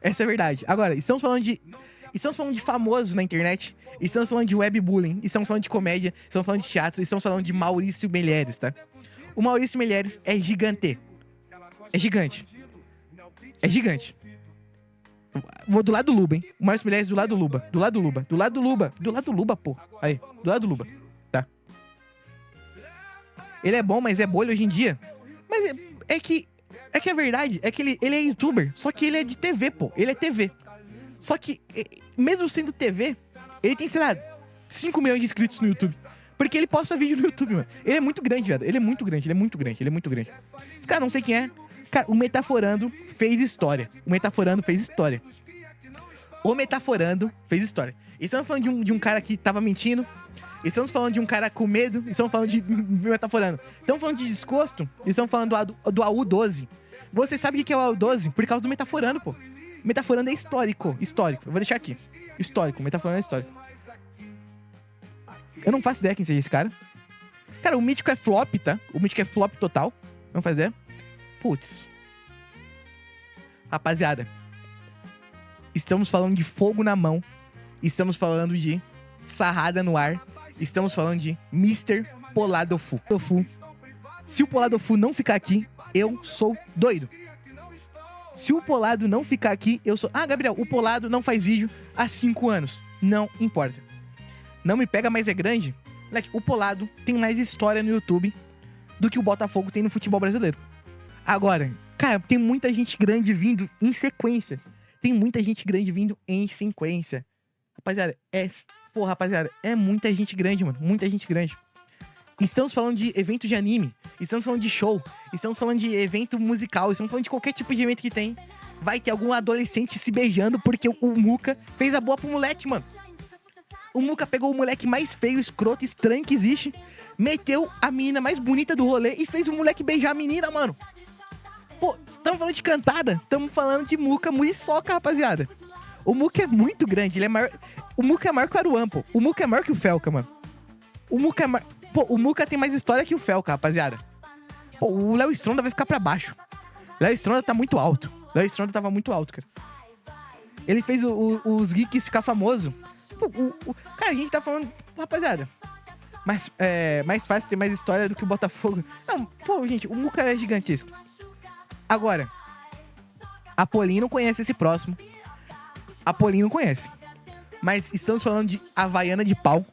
Essa é a verdade. Agora, estamos falando de famosos na internet. Estamos falando de webbullying. Estamos falando de comédia. Estamos falando de teatro. Estamos falando de Maurício Meirelles, tá? O Maurício Meirelles é gigante. É gigante. É gigante. Vou do lado do Luba, hein? O Maurício Meirelles do lado do Luba. Do lado do Luba. Do lado do Luba. Do lado do Luba, pô. Aí. Do lado do Luba. Tá. Ele é bom, mas é bolha hoje em dia. Mas é que a verdade é que ele é youtuber. Só que ele é de TV, pô. Ele é TV. Só que, mesmo sendo TV, ele tem, sei lá, 5 milhões de inscritos no YouTube. Porque ele posta vídeo no YouTube, mano. Ele é muito grande, velho. Ele é muito grande. Esse cara, não sei quem é. Cara, o Metaforando fez história. O Metaforando fez história. Estamos falando de um cara que tava mentindo. Estamos falando de um cara com medo. Estamos falando de Metaforando. Estamos falando de desgosto. Estamos falando do AU12. Você sabe o que é o AU12? Por causa do Metaforando, pô. Metaforando é histórico. Eu vou deixar aqui. Histórico. Metaforando é histórico. Eu não faço ideia quem seja esse cara. Cara, o Mítico é flop, tá? O Mítico é flop total. Não faz ideia. Putz. Rapaziada. Estamos falando de fogo na mão. Estamos falando de sarrada no ar. Estamos falando de Mr. Poladofu. Se o Poladofu não ficar aqui, eu sou doido. Se o Polado não ficar aqui, eu sou... Ah, Gabriel, o Polado não faz vídeo há 5 anos. Não importa. Não me pega, mas é grande. Moleque, o Polado tem mais história no YouTube do que o Botafogo tem no futebol brasileiro. Agora, cara, tem muita gente grande vindo em sequência. Rapaziada, é muita gente grande, mano. Muita gente grande. Estamos falando de evento de anime. Estamos falando de show. Estamos falando de evento musical. Estamos falando de qualquer tipo de evento que tem. Vai ter algum adolescente se beijando porque o Muca fez a boa pro moleque, mano. O Muca pegou o moleque mais feio, escroto, estranho que existe, meteu a menina mais bonita do rolê e fez o moleque beijar a menina, mano. Pô, estamos falando de cantada? Estamos falando de Muca Muriçoca, rapaziada. O Muca é muito grande, ele é maior... O Muca é maior que o Aruan, pô. O Muca é maior que o Felca, mano. O Muca é maior... Pô, o Muca tem mais história que o Felca, rapaziada. Pô, o Léo Stronda vai ficar pra baixo. O Léo Stronda tá muito alto. O Léo Stronda tava muito alto, cara. Ele fez os geeks ficar famoso. Pô, cara, a gente tá falando... Rapaziada, mais fácil ter mais história do que o Botafogo. Não, pô, gente, o Muca é gigantesco. Agora, a Paulinho não conhece esse próximo. A Paulinho não conhece. Mas estamos falando de Havaiana de Pau,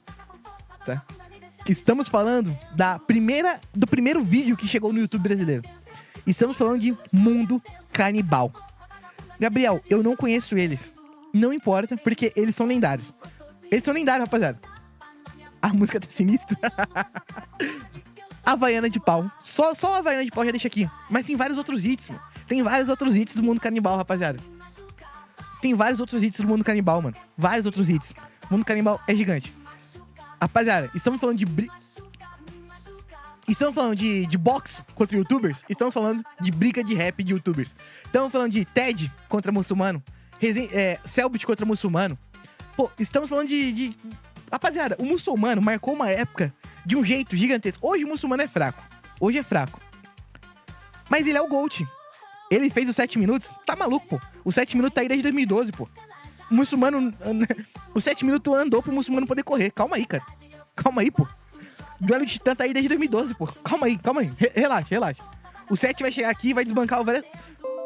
tá? Estamos falando do primeiro vídeo que chegou no YouTube brasileiro. Estamos falando de Mundo Canibal. Gabriel, eu não conheço eles. Não importa, porque eles são lendários. Eles são lendários, rapaziada. A música tá sinistra. Havaiana de Pau. Só a Havaiana de Pau já deixa aqui. Mas tem vários outros hits, mano. Tem vários outros hits do Mundo Canibal, rapaziada. Tem vários outros hits do Mundo Canibal, mano. Vários outros hits. O Mundo Canibal é gigante. Rapaziada, estamos falando de boxe contra youtubers. Estamos falando de briga de rap de youtubers. Estamos falando de TED contra muçulmano. Selbit contra muçulmano. Pô, estamos falando de... Rapaziada, o muçulmano marcou uma época de um jeito gigantesco. Hoje o muçulmano é fraco. Hoje é fraco. Mas ele é o GOAT. Ele fez os 7 minutos. Tá maluco, pô. O 7 minutos tá aí desde 2012, pô. O muçulmano... Os 7 minutos andou pro muçulmano poder correr. Calma aí, cara. Calma aí, pô. Duelo de titã tá aí desde 2012, pô. Calma aí, calma aí. Relaxa. O 7 vai chegar aqui e vai desbancar o velho...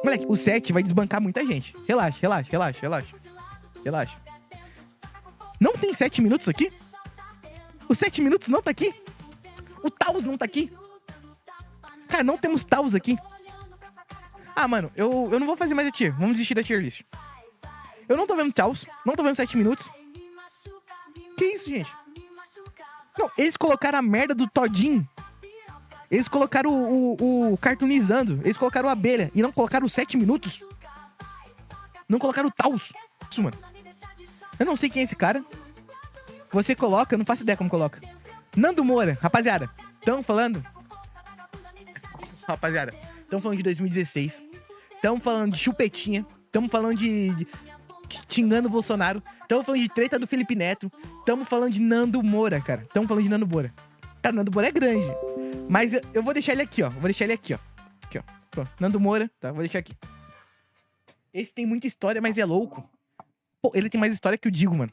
Moleque, o 7 vai desbancar muita gente. Relaxa. Não tem 7 minutos aqui? Os 7 minutos não tá aqui? O Taos não tá aqui? Cara, não temos Taos aqui. Ah, mano, eu não vou fazer mais a tier. Vamos desistir da tier list. Eu não tô vendo Taos. Não tô vendo 7 minutos. Que isso, gente? Não, eles colocaram a merda do Todinho. Eles colocaram o cartoonizando. Eles colocaram a abelha. E não colocaram os 7 minutos. Não colocaram o Taos. Isso, mano. Eu não sei quem é esse cara. Você coloca, eu não faço ideia como coloca. Nando Moura, rapaziada. Tão falando... Rapaziada, tão falando de 2016. Tão falando de chupetinha. Tamo falando de xingando o Bolsonaro. Tamo falando de treta do Felipe Neto. Tamo falando de Nando Moura, cara. Tamo falando de Nando Moura. Cara, Nando Moura é grande. Mas eu vou deixar ele aqui, ó. Aqui, ó. Nando Moura, tá? Vou deixar aqui. Esse tem muita história, mas é louco. Pô, ele tem mais história que o Digo, mano.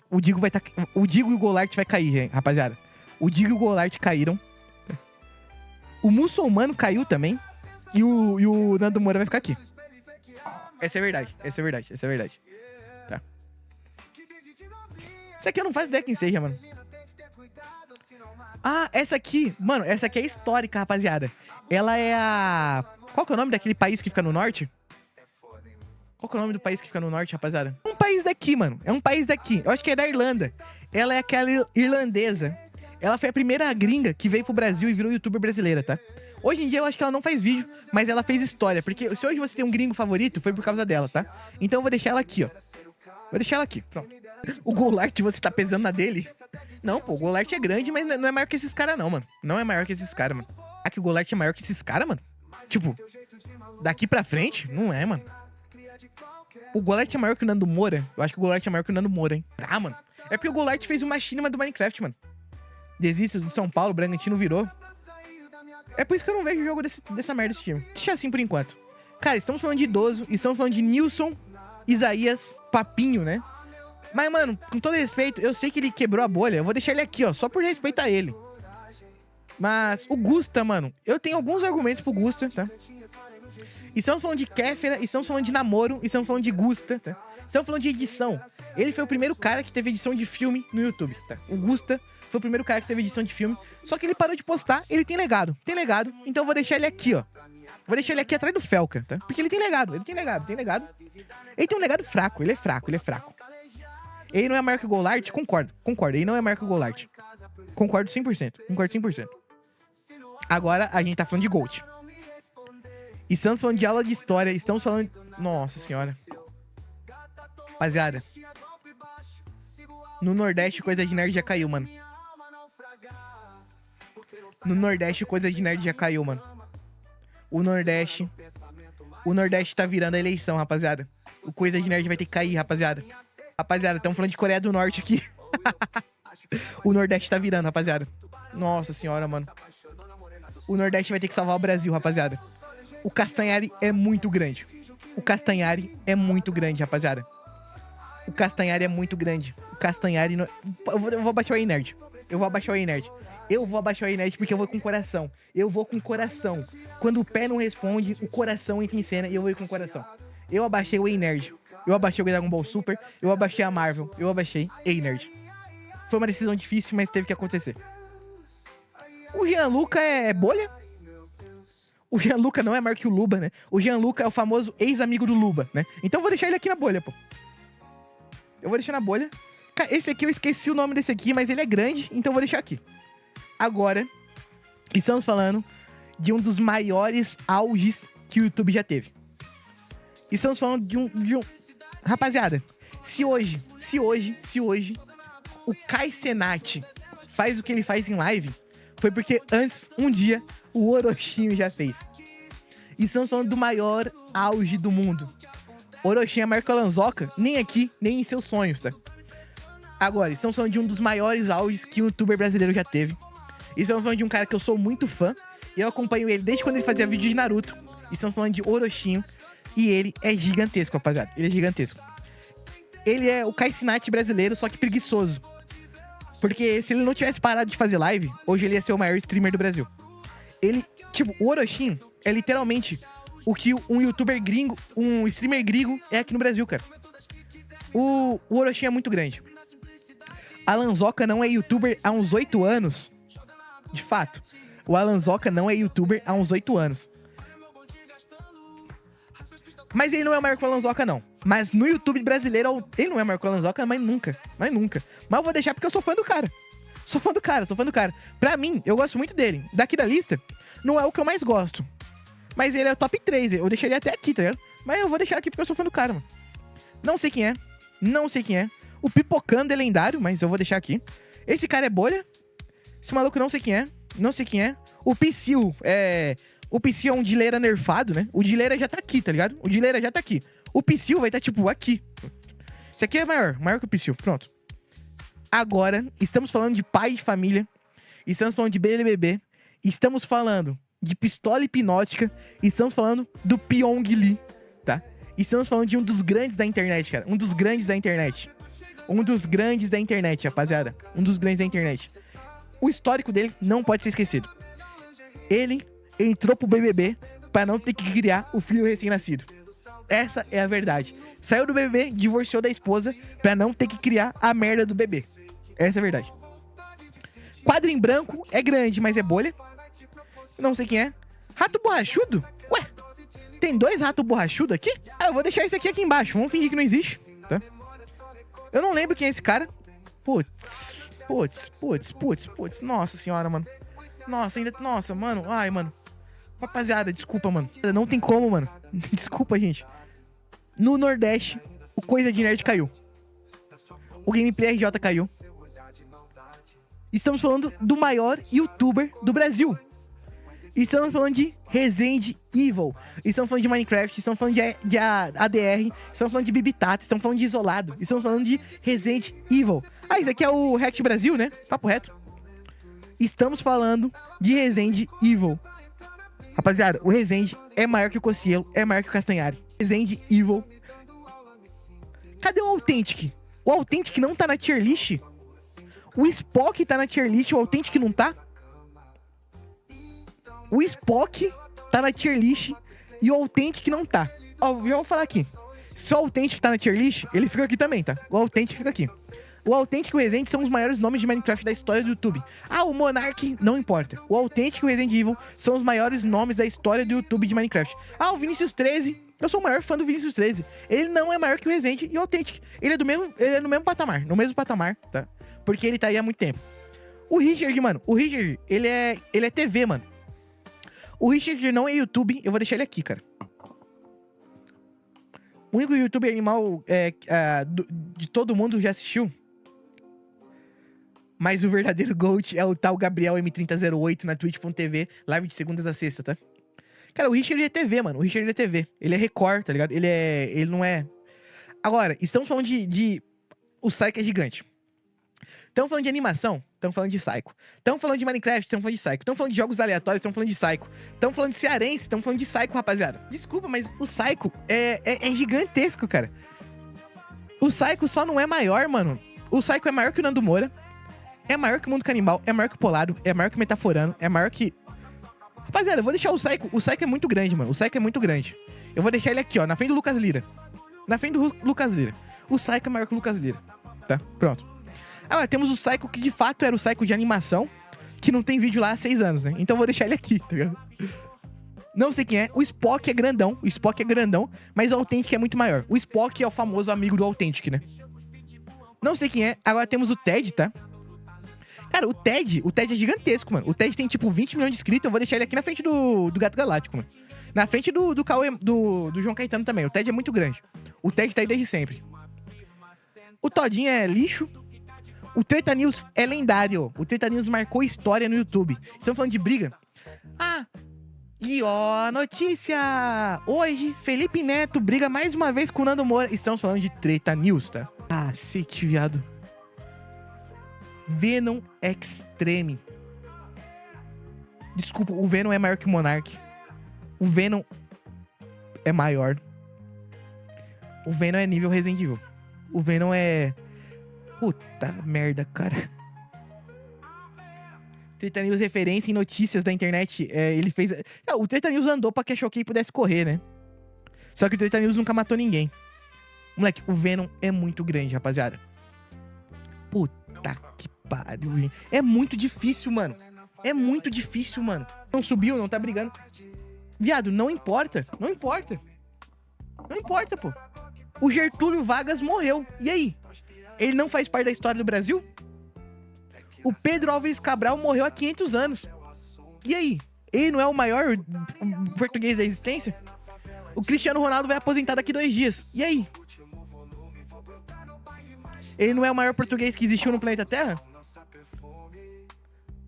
O Digo vai tá... O Digo e o Golart vai cair, hein, rapaziada. O Digo e o Golart caíram. O muçulmano caiu também. E o Nando Moura vai ficar aqui. Essa é verdade. Tá. Essa aqui eu não faço ideia quem seja, mano. Ah, essa aqui. Mano, essa aqui é histórica, rapaziada. Ela é a... Qual que é o nome daquele país que fica no norte? Qual que é o nome do país que fica no norte, rapaziada? É um país daqui, mano. É um país daqui. Eu acho que é da Irlanda. Ela é aquela irlandesa. Ela foi a primeira gringa que veio pro Brasil e virou youtuber brasileira, tá? Hoje em dia eu acho que ela não faz vídeo, mas ela fez história. Porque se hoje você tem um gringo favorito, foi por causa dela, tá? Então eu vou deixar ela aqui, ó. Vou deixar ela aqui, pronto. O Golart, você tá pesando na dele? Não, pô, o Golart é grande, mas não é maior que esses caras não, mano. Não é maior que esses caras, mano. Ah, que o Golart é maior que esses caras, mano? Tipo, daqui pra frente? Não é, mano. O Golart é maior que o Nando Moura? Eu acho que o Golart é maior que o Nando Moura, hein? Ah, mano. É porque o Golart fez uma machinima do Minecraft, mano. Desiste de São Paulo, o Bragantino virou. É por isso que eu não vejo o jogo dessa merda desse time. Deixa assim por enquanto. Cara, estamos falando de idoso, estamos falando de Nilson, Isaías, Papinho, né? Mas, mano, com todo respeito, eu sei que ele quebrou a bolha. Eu vou deixar ele aqui, ó, só por respeito a ele. Mas o Gusta, mano, eu tenho alguns argumentos pro Gusta, tá? E estamos falando de Kéfera, e estamos falando de namoro, e estamos falando de Gusta, tá? Estamos falando de edição. Ele foi o primeiro cara que teve edição de filme no YouTube, tá? O Gusta foi o primeiro cara que teve edição de filme. Só que ele parou de postar, ele tem legado. Então eu vou deixar ele aqui, ó. Vou deixar ele aqui atrás do Felca, tá? Porque ele tem legado. Ele tem um legado fraco, ele é fraco. Ele não é maior que o Golart? Concordo. Ele não é maior que o Golart. Concordo 100%. Agora a gente tá falando de Gold. Estamos falando de aula de história, estamos falando... Nossa senhora. Rapaziada. No Nordeste, coisa de nerd já caiu, mano. O Nordeste tá virando a eleição, rapaziada. O coisa de nerd vai ter que cair, rapaziada. Rapaziada, estamos falando de Coreia do Norte aqui. O Nordeste tá virando, rapaziada. Nossa senhora, mano. O Nordeste vai ter que salvar o Brasil, rapaziada. O Castanhari é muito grande, rapaziada. O Castanhari é muito grande. O Castanhari... Não... Eu vou abaixar o Ei Nerd. Eu vou abaixar o Ei Nerd porque eu vou com coração. Quando o pé não responde, o coração entra em cena e eu vou com o coração. Eu abaixei o Ei Nerd. Eu abaixei o Dragon Ball Super. Eu abaixei a Marvel. Eu abaixei Ei Nerd. Foi uma decisão difícil, mas teve que acontecer. O Gianluca é bolha? O Gianluca não é maior que o Luba, né? O Gianluca é o famoso ex-amigo do Luba, né? Então eu vou deixar ele aqui na bolha, pô. Eu vou deixar na bolha. Cara, esse aqui eu esqueci o nome desse aqui, mas ele é grande, então eu vou deixar aqui. Agora, estamos falando de um dos maiores auges que o YouTube já teve. Estamos falando de um... Rapaziada, se hoje o Kai Cenat faz o que ele faz em live, foi porque antes, um dia, o Orochinho já fez. E estamos falando do maior auge do mundo. Orochinho é maior que a Lanzoca, nem aqui, nem em seus sonhos, tá? Agora, estamos falando de um dos maiores auges que o youtuber brasileiro já teve. E estamos falando de um cara que eu sou muito fã. E eu acompanho ele desde quando ele fazia vídeo de Naruto. E estamos falando de Orochinho. E ele é gigantesco, rapaziada. Ele é gigantesco. ele é o Kai Cenat brasileiro, só que preguiçoso. Porque se ele não tivesse parado de fazer live, hoje ele ia ser o maior streamer do Brasil. Ele, tipo, o Orochin é literalmente o que um youtuber gringo, um streamer gringo é aqui no Brasil, cara. O Orochin é muito grande. Alan Zoca não é youtuber há uns 8 anos. De fato. O Alan Zoca não é youtuber há uns 8 anos. Mas ele não é maior que o Alan Zoca, não. Mas no YouTube brasileiro, ele não é maior que o Alan Zoca, mas nunca. Mas nunca. Mas eu vou deixar porque eu sou fã do cara. Sou fã do cara. Pra mim, eu gosto muito dele. Daqui da lista, não é o que eu mais gosto. Mas ele é o top 3. Eu deixaria até aqui, tá ligado? Mas eu vou deixar aqui porque eu sou fã do cara, mano. Não sei quem é. O Pipocando é lendário, mas eu vou deixar aqui. Esse cara é bolha. Esse maluco não sei quem é. O Psyll O Psyll é um Dileira nerfado, né? O Dileira já tá aqui, tá ligado? O Psyll vai estar, tipo, aqui. Esse aqui é maior que o Psyll. Pronto. Agora, estamos falando de pai de família. Estamos falando de BBB. Estamos falando de Pistola Hipnótica. Estamos falando do Pyong Lee, tá? Estamos falando de um dos grandes da internet, cara. Um dos grandes da internet, rapaziada. O histórico dele não pode ser esquecido. Ele entrou pro BBB pra não ter que criar o filho recém-nascido. Essa é a verdade. Saiu do BBB, divorciou da esposa pra não ter que criar a merda do bebê. Essa é a verdade. Quadro em branco é grande, mas é bolha. Não sei quem é. Rato borrachudo? Ué, tem 2 ratos borrachudos aqui? Ah, eu vou deixar esse aqui embaixo. Vamos fingir que não existe, tá? Eu não lembro quem é esse cara. Putz. Nossa senhora, mano. Nossa, mano. Ai, mano. Rapaziada, desculpa, mano. Não tem como, mano. Desculpa, gente. No Nordeste, o Coisa de Nerd caiu. O Gameplay RJ caiu. Estamos falando do maior youtuber do Brasil. Estamos falando de Resident Evil. Estamos falando de Minecraft. Estamos falando de ADR. Estamos falando de Bibitato. Estamos falando de Isolado. Estamos falando de Resident Evil. Ah, isso aqui é o React Brasil, né? Papo reto. Estamos falando de Resident Evil. Rapaziada, o Resident é maior que o Cocielo, é maior que o Castanhari. Resident Evil. Cadê o Authentic? O Authentic não tá na tier list? O Spock tá na tier list, o Authentic não tá? O Spock tá na tier list e o Authentic não tá. Ó, já vou falar aqui. Se o Authentic tá na tier list, ele fica aqui também, tá? O Authentic fica aqui. O Authentic e o Resident são os maiores nomes de Minecraft da história do YouTube. Ah, o Monark não importa. O Authentic e o Resident Evil são os maiores nomes da história do YouTube de Minecraft. Ah, o Vinicius 13, eu sou o maior fã do Vinicius 13. Ele não é maior que o Resident e o Authentic. Ele é no mesmo patamar, tá? Porque ele tá aí há muito tempo. O Richard, mano, ele é TV, mano. O Richard não é YouTube, eu vou deixar ele aqui, cara. O único youtuber animal de todo mundo já assistiu. Mas o verdadeiro GOAT é o tal Gabriel M3008 na Twitch.tv, live de segundas a sexta, tá? Cara, o Richard é TV, mano. O Richard é TV. Ele é Record, tá ligado? Ele não é... Agora, estamos falando de... O Psycho é gigante. Estamos falando de animação? Estamos falando de Psycho. Estamos falando de Minecraft? Estamos falando de Psycho. Estamos falando de jogos aleatórios? Estamos falando de Psycho. Estamos falando de cearense? Estamos falando de Psycho, rapaziada. Desculpa, mas o Psycho é gigantesco, cara. O Psycho só não é maior, mano. O Psycho é maior que o Nando Moura. É maior que o Mundo Canibal, é maior que o Polado, é maior que o Metaforano, é maior que... Rapaziada, eu vou deixar o Psycho. O Psycho é muito grande, mano. O Psycho é muito grande. Eu vou deixar ele aqui, ó, na frente do Lucas Lira. Na frente do Lucas Lira. O Psycho é maior que o Lucas Lira. Tá? Pronto. Agora, temos o Psycho que de fato era o Psycho de animação, que não tem vídeo lá há 6 anos, né? Então eu vou deixar ele aqui, tá ligado? Não sei quem é. O Spock é grandão. Mas o Authentic é muito maior. O Spock é o famoso amigo do Authentic, né? Não sei quem é. Agora temos o Ted, tá? Cara, o Ted é gigantesco, mano. O Ted tem, tipo, 20 milhões de inscritos. Eu vou deixar ele aqui na frente do Gato Galáctico, mano. Na frente do Cauê, do João Caetano também. O Ted é muito grande. O Ted tá aí desde sempre. O Todinho é lixo. O Treta News é lendário. O Treta News marcou história no YouTube. Estamos falando de briga. Ah, e ó, notícia! Hoje, Felipe Neto briga mais uma vez com o Nando Moura. Estamos falando de Treta News, tá? Cacete, viado. Venom Extreme. Desculpa, o Venom é maior que o Monark. O Venom é maior. O Venom é nível Resident Evil. O Venom é... Puta merda, cara. Treta News referência em notícias da internet. Ele fez... o Treta News andou pra que a Choquei pudesse correr, né? Só que o Treta News nunca matou ninguém. Moleque, o Venom é muito grande, rapaziada. Puta que pariu, gente. É muito difícil, mano. É muito difícil, mano. Não subiu, não tá brigando. Viado, não importa. Não importa. Não importa, pô. O Getúlio Vargas morreu. E aí? Ele não faz parte da história do Brasil? O Pedro Álvares Cabral morreu há 500 anos. E aí? Ele não é o maior português da existência? O Cristiano Ronaldo vai aposentar daqui 2 dias. E aí? Ele não é o maior português que existiu no planeta Terra?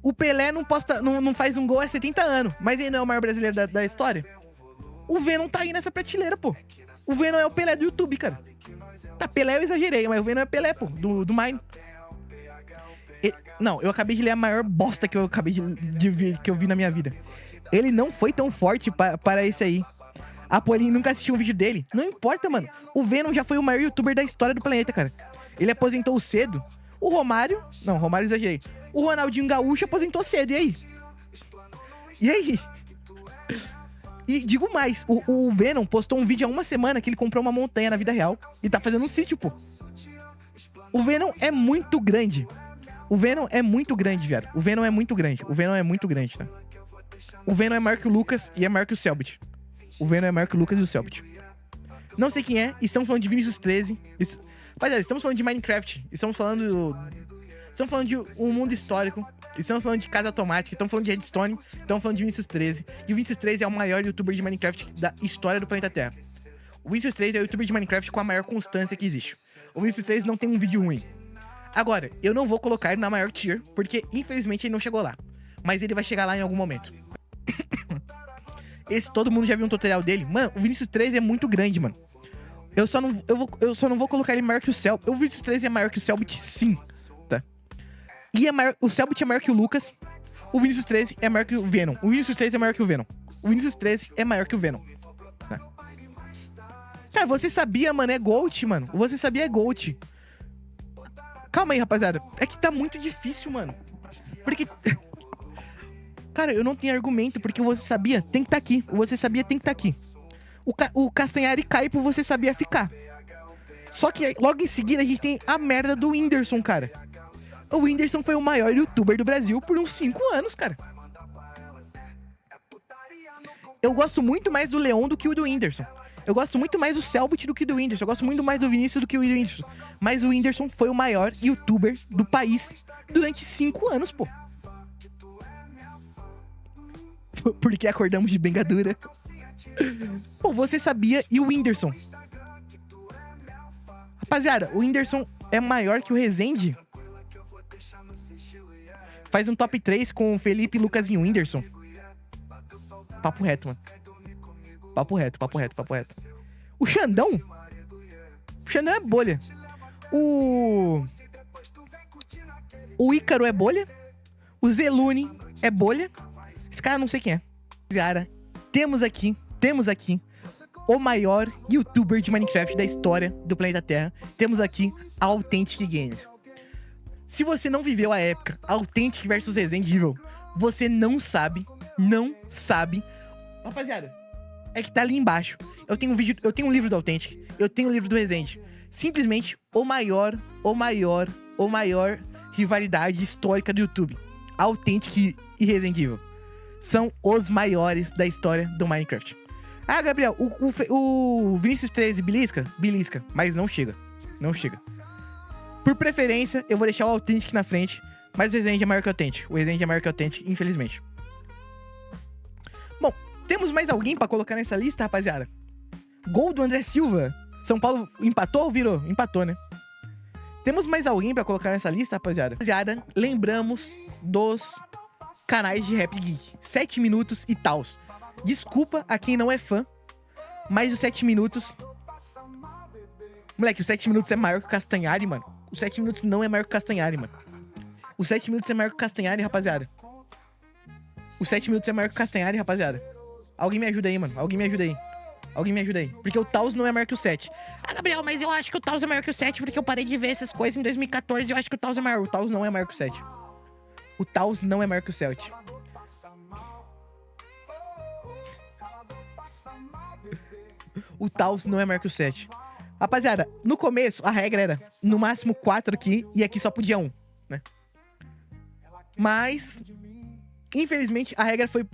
O Pelé não faz um gol há 70 anos, mas ele não é o maior brasileiro da história? O Venom tá aí nessa prateleira, pô. O Venom é o Pelé do YouTube, cara. Tá, Pelé eu exagerei, mas o Venom é Pelé, pô, do Mine. Não, eu acabei de ler a maior bosta que eu acabei que eu vi na minha vida. Ele não foi tão forte para esse aí. A Pauline nunca assistiu um vídeo dele. Não importa, mano. O Venom já foi o maior youtuber da história do planeta, cara. Ele aposentou cedo. O Romário... Não, Romário eu exagerei. O Ronaldinho Gaúcho aposentou cedo. E aí? E aí? E digo mais. O Venom postou um vídeo há 1 semana que ele comprou uma montanha na vida real. E tá fazendo um sítio, pô. O Venom é muito grande. O Venom é muito grande, viado. O Venom é muito grande. O Venom é muito grande, tá? O Venom é maior que o Lucas e é maior que o Selbit. O Venom é maior que o Lucas e o Selbit. Não sei quem é. Estamos falando de Vinicius 13. Rapaziada, estamos falando de Minecraft. Estamos falando de um mundo histórico. Estamos falando de casa automática. Estamos falando de Redstone. Estamos falando de Vinicius 13. E o Vinicius 13 é o maior youtuber de Minecraft da história do planeta Terra. O Vinicius 13 é o youtuber de Minecraft com a maior constância que existe. O Vinicius 13 não tem um vídeo ruim. Agora, eu não vou colocar ele na maior tier, porque infelizmente ele não chegou lá. Mas ele vai chegar lá em algum momento. Todo mundo já viu um tutorial dele. Mano, o Vinicius 13 é muito grande, mano. Eu só não vou colocar ele maior que o Selbit. O Vinicius 13 é maior que o Selbit, sim. Tá? E o Selbit é maior que o Lucas. O Vinicius 13 é maior que o Venom. O Vinicius 13 é maior que o Venom. O Vinicius 13 é maior que o Venom. Tá? Cara, você sabia, mano, é Gold, mano. Você sabia é Gold. Calma aí, rapaziada. É que tá muito difícil, mano. Porque... Cara, eu não tenho argumento, porque o Você Sabia tem que tá aqui. O Você Sabia tem que tá aqui. O Castanhari cai pro Você Sabia ficar. Só que logo em seguida a gente tem a merda do Whindersson, cara. O Whindersson foi o maior youtuber do Brasil por uns 5 anos, cara. Eu gosto muito mais do Leon do que o do Whindersson. Eu gosto muito mais do Selbit do que do Whindersson. Eu gosto muito mais do Vinícius do que o Whindersson. Mas o Whindersson foi o maior youtuber do país durante 5 anos, pô. Porque acordamos de bengadura. Pô, Você Sabia e o Whindersson. Rapaziada, o Whindersson é maior que o Rezende. Faz um top 3 com o Felipe, Lucas e o Whindersson. Papo reto, mano. Papo reto. O Xandão? O Xandão é bolha. O Ícaro é bolha. O Zelune é bolha. Esse cara eu não sei quem é. Rapaziada, temos aqui o maior youtuber de Minecraft da história do planeta Terra. Temos aqui a Authentic Games. Se você não viveu a época Authentic versus Resident Evil, você não sabe. Rapaziada, é que tá ali embaixo. Eu tenho um livro do Authentic, eu tenho um livro do Resident. Simplesmente o maior rivalidade histórica do YouTube. Authentic e Resident Evil são os maiores da história do Minecraft. Ah, Gabriel, o Vinicius 13 belisca, mas não chega. Por preferência, eu vou deixar o Authentic na frente, mas o Resident é maior que o Authentic. O Resident é maior que o Authentic, infelizmente. Bom, temos mais alguém pra colocar nessa lista, rapaziada? Gol do André Silva. São Paulo empatou ou virou? Empatou, né? Temos mais alguém pra colocar nessa lista, rapaziada? Rapaziada, lembramos dos canais de Rap Geek. 7 minutos e tals. Desculpa a quem não é fã, mas os 7 minutos... Moleque, os 7 minutos é maior que o Castanhari, mano. Os 7 minutos não é maior que o Castanhari, mano. Os 7 minutos é maior que o Castanhari, rapaziada. Os 7 minutos é maior que o Castanhari, rapaziada. Alguém me ajuda aí, mano. Alguém me ajuda aí. Alguém me ajuda aí. Porque o Taos não é maior que o 7. Ah, Gabriel, mas eu acho que o Taos é maior que o 7 porque eu parei de ver essas coisas em 2014 e eu acho que o Taos é maior. O Taos não é maior que o 7. O Taos não é maior que o 7. O Taos não é maior que o 7. Rapaziada, no começo a regra era no máximo 4 aqui e aqui só podia 1, né? Mas, infelizmente, a regra foi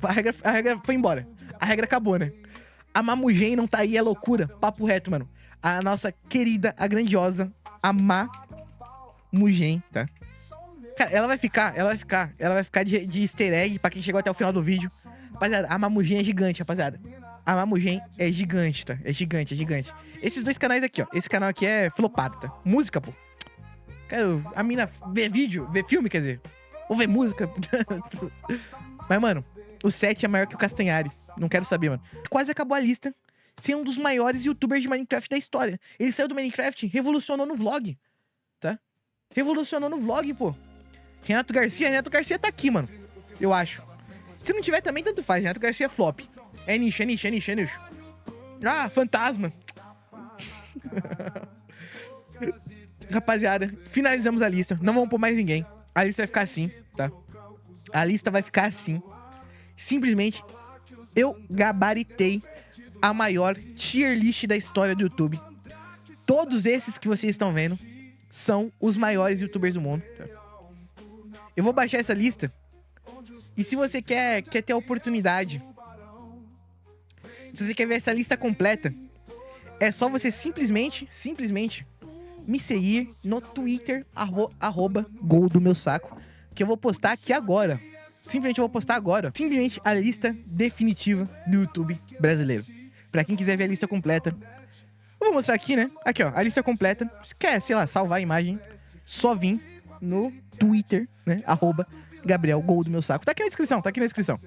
embora. A regra acabou, né? A Mamugen não tá aí, é loucura. Papo reto, mano. A nossa querida, a grandiosa, a Mamugen, tá? Cara, ela vai ficar de easter egg pra quem chegou até o final do vídeo. Rapaziada, a Mamugen é gigante, rapaziada. A Mamugen é gigante, tá? É gigante, é gigante. Esses dois canais aqui, ó. Esse canal aqui é flopado, tá? Música, pô. Quero a mina ver vídeo, ver filme, quer dizer. Ou ver música. Mas, mano, o 7 é maior que o Castanhari. Não quero saber, mano. Quase acabou a lista. Ser um dos maiores youtubers de Minecraft da história. Ele saiu do Minecraft, revolucionou no vlog, tá? Revolucionou no vlog, pô. Renato Garcia tá aqui, mano. Eu acho. Se não tiver também, tanto faz. Renato Garcia é flop. É nicho. Ah, fantasma. Rapaziada, finalizamos a lista. Não vamos pôr mais ninguém. A lista vai ficar assim, tá? A lista vai ficar assim. Simplesmente, eu gabaritei a maior tier list da história do YouTube. Todos esses que vocês estão vendo são os maiores youtubers do mundo, tá? Eu vou baixar essa lista. E se você quer ter a oportunidade, se você quer ver essa lista completa, é só você simplesmente me seguir no Twitter, @goldomeussaco, que eu vou postar aqui agora. Simplesmente eu vou postar agora. Simplesmente a lista definitiva do YouTube brasileiro. Pra quem quiser ver a lista completa, eu vou mostrar aqui, né? Aqui, ó, a lista completa. Se quer, sei lá, salvar a imagem, só vir no Twitter, né? @GabrielGoldoMeuSaco. Tá aqui na descrição,